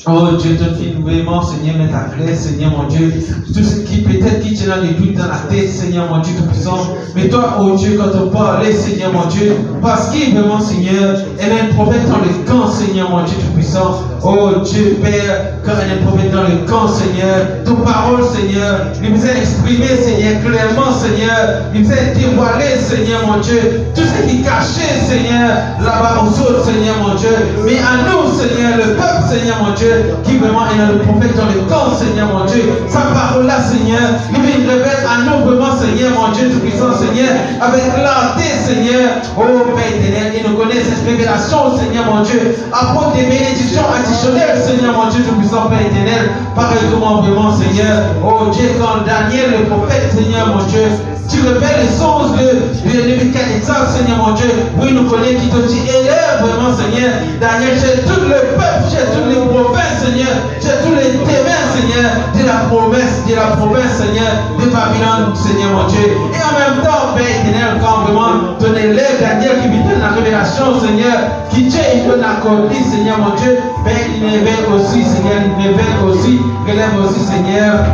Oh Dieu, donne-nous vraiment, Seigneur, mettre à clair, Seigneur mon Dieu, tout ce qui peut-être qui tient des doutes dans la tête, Seigneur mon Dieu Tout-Puissant. Mais toi, oh Dieu, quand on parle, Seigneur mon Dieu, parce qu'il vraiment, Seigneur, elle est un prophète dans le camp, Seigneur mon Dieu Tout-Puissant. Oh Dieu, Père, quand elle est un prophète dans le camp, Seigneur, ton parole, Seigneur, il vous a exprimé, Seigneur, clairement, Seigneur, il vous a dévoilé, Seigneur mon Dieu, tout ce qui est caché, Seigneur, là-bas aux autres, Seigneur mon Dieu. Mais à nous, Seigneur, le peuple, Seigneur mon Dieu, qui vraiment est le prophète dans le camp, Seigneur mon Dieu. Sa parole là, Seigneur, il révèle à nous vraiment, Seigneur mon Dieu Tout-Puissant, Seigneur, avec clarté, Seigneur. Oh Père éternel, il nous connaît cette révélation, Seigneur mon Dieu, apporte des bénédictions additionnelles, Seigneur mon Dieu Tout-Puissant, Père éternel, pareillement vraiment, Seigneur. Oh Dieu, quand Daniel, le prophète, Seigneur mon Dieu, tu révèles les choses de Nebuchadnezzar, Seigneur mon Dieu. Oui, nous connaissons qui te dit, élève vraiment, Seigneur. Daniel, j'ai tout le peuple, j'ai tous les provinces, Seigneur. J'ai tous les témoins, Seigneur, de la province, Seigneur, de Babylone, Seigneur mon Dieu. Et en même temps, Père éternel, quand vraiment ton élève Daniel qui vit dans la révélation, Seigneur, qui Dieu il donne accompli, Seigneur mon Dieu, Père, il révèle aussi, Seigneur, il révèle aussi, relève aussi, Seigneur.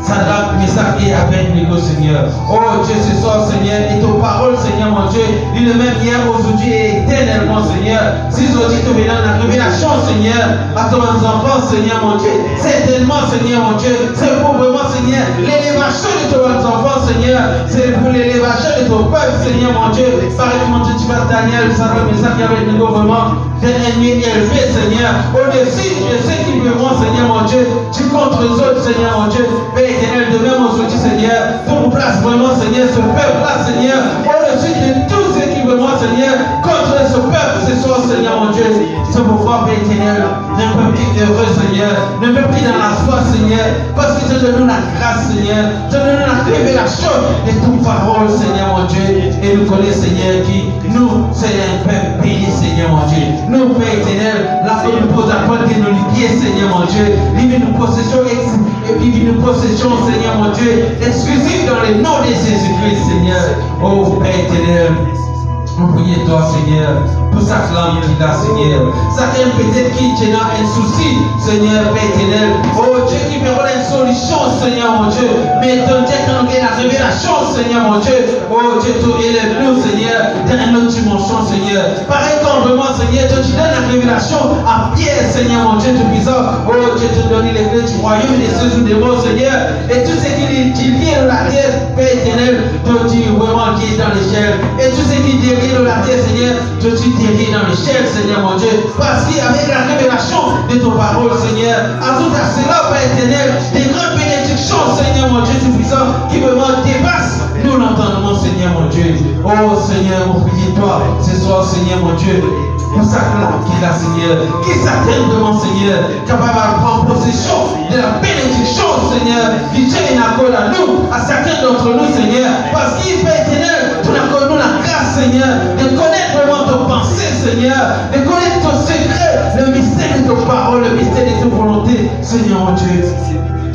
Sadrach, Meshach et Abednego, Seigneur. Oh Dieu, ce soir, Seigneur, et ton parole, Seigneur, mon Dieu, il est même hier, aujourd'hui et éternellement, Seigneur. Si aujourd'hui tu viens dans la révélation, Seigneur, à ton enfants, Seigneur, mon Dieu, certainement, Seigneur, mon Dieu, c'est pour vraiment, Seigneur, l'élévation de ton enfants, Seigneur, c'est pour l'élévation de ton peuple, Seigneur, mon Dieu. Pareillement, tu vas Daniel, Sadrach, Meshach et Abednego, vraiment, d'un ennemi élevé, Seigneur, au-dessus de ceux qui vraiment, Seigneur, mon Dieu, tu contre les autres, Seigneur, mon Dieu, éternel, de même aujourd'hui, Seigneur, pour place vraiment, Seigneur, ce peuple-là, Seigneur, au-dessus de tous ceux qui vraiment, Seigneur, contre ce peuple, ce soir, Seigneur, mon Dieu. C'est pourquoi, Père éternel, ne peut plus heureux, Seigneur, ne peut plus dans la foi, Seigneur, parce que tu donnes nous la grâce, Seigneur, tu donnes nous la révélation de toute parole, Seigneur, mon Dieu, et nous connaissons, Seigneur, qui nous, c'est un peuple béni, Seigneur, mon Dieu. Nous, Père éternel, la foi nous pose à quoi que nous liés, Seigneur, mon Dieu, livre nous possession et puis nous possession, Seigneur mon Dieu, exclusif dans le nom de Jésus-Christ, Seigneur. Oh Père éternel, nous prions toi, Seigneur, pour sa flamme qui là, Seigneur. Certains peut-être qui tiennent un souci, Seigneur, Père éternel. Oh Dieu, qui me rend une solution, Seigneur mon Dieu. Mais ton Dieu, quand on a la révélation, Seigneur mon Dieu. Oh Dieu, tu élèves-nous, Seigneur, dans une autre dimension, Seigneur. Pareil comme vraiment, Seigneur, tu donnes la révélation à Pierre, Seigneur mon Dieu, tout-puissant. Oh Dieu, tu donnes les clés du royaume des cieux ou des mots, Seigneur. Et tout ce qui vient de la terre, Père éternel, tu dis vraiment qui est dans les ciels. Et tout ce qui dévie de la terre, Seigneur, tu dévie dans les ciels, Seigneur mon Dieu. Parce qu'avec la révélation de ton parole, Seigneur, à tout à cela, Père éternel, des grandes bénédictions, Seigneur mon Dieu, tout-puissant, qui vraiment dépassent nous l'entendement, Seigneur mon Dieu. Oh Seigneur, mon priez toi ce soir, Seigneur mon Dieu. Pour ça qui est là, Seigneur, qui certainement, Seigneur, capable de prendre possession de la bénédiction, Seigneur, qui tient une accord à nous, à chacun d'entre nous, Seigneur, parce qu'il fait éternel, tu accordes nous la grâce, Seigneur, de connaître vraiment ton pensée, Seigneur, de connaître ton secret, le mystère de ton parole, le mystère de ton volonté, Seigneur mon Dieu.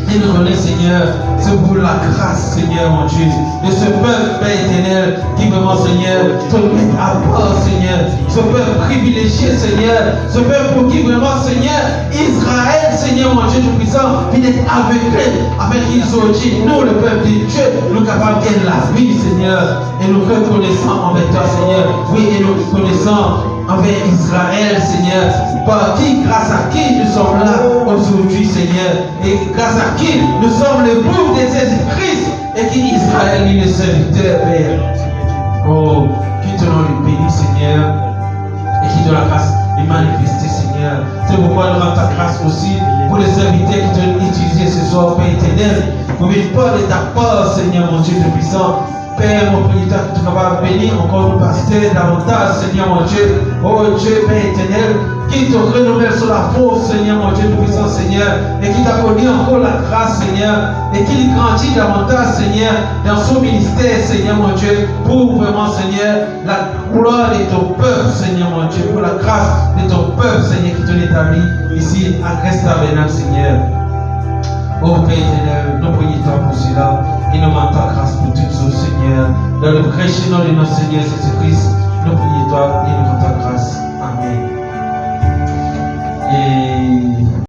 Et nous connaissons, Seigneur, c'est pour la grâce, Seigneur, mon Dieu, de ce peuple, Père éternel, qui vraiment, Seigneur, te met à part, Seigneur, ce peuple privilégié, Seigneur, ce peuple pour qui vraiment, Seigneur, Israël, Seigneur, mon Dieu tout-puissant, il est aveuglé, avec aujourd'hui, nous, le peuple de Dieu, nous capables de gagner la vie, Seigneur, et nous reconnaissons envers toi, Seigneur, oui, et nous reconnaissons envers Israël, Seigneur, par qui, grâce à qui nous sommes là aujourd'hui, Seigneur, et grâce à qui nous sommes le bout de Jésus-Christ, et qui Israël est le serviteur, Père. Oh, qui te nom le béni, Seigneur, et qui donne la grâce de manifester, Seigneur. C'est pourquoi nous rendons ta grâce aussi pour les invités qui t'ont utilisé ce soir, Père éternel, pour une parole de ta part, Seigneur, mon Dieu Tout-Puissant. Père, mon Père, que tu vas bénir encore nos pasteurs davantage, Seigneur, mon Dieu. Oh Dieu, Père éternel, qui te renouvelle sur la force, Seigneur, mon Dieu Tout-Puissant, Seigneur, et qui t'a connu encore la grâce, Seigneur, et qui grandit davantage, Seigneur, dans son ministère, Seigneur, mon Dieu, pour vraiment, Seigneur, la gloire de ton peuple, Seigneur, mon Dieu, pour la grâce de ton peuple, Seigneur, qui t'en établi ici à Christ-Tabernacle, Seigneur. Oh Père éternel, nous prions pour cela et nous demandons ta grâce pour toutes choses, Seigneur. Dans le précieux nom de notre Seigneur Jésus-Christ, nous prions et nous demandons ta grâce. Amen. Et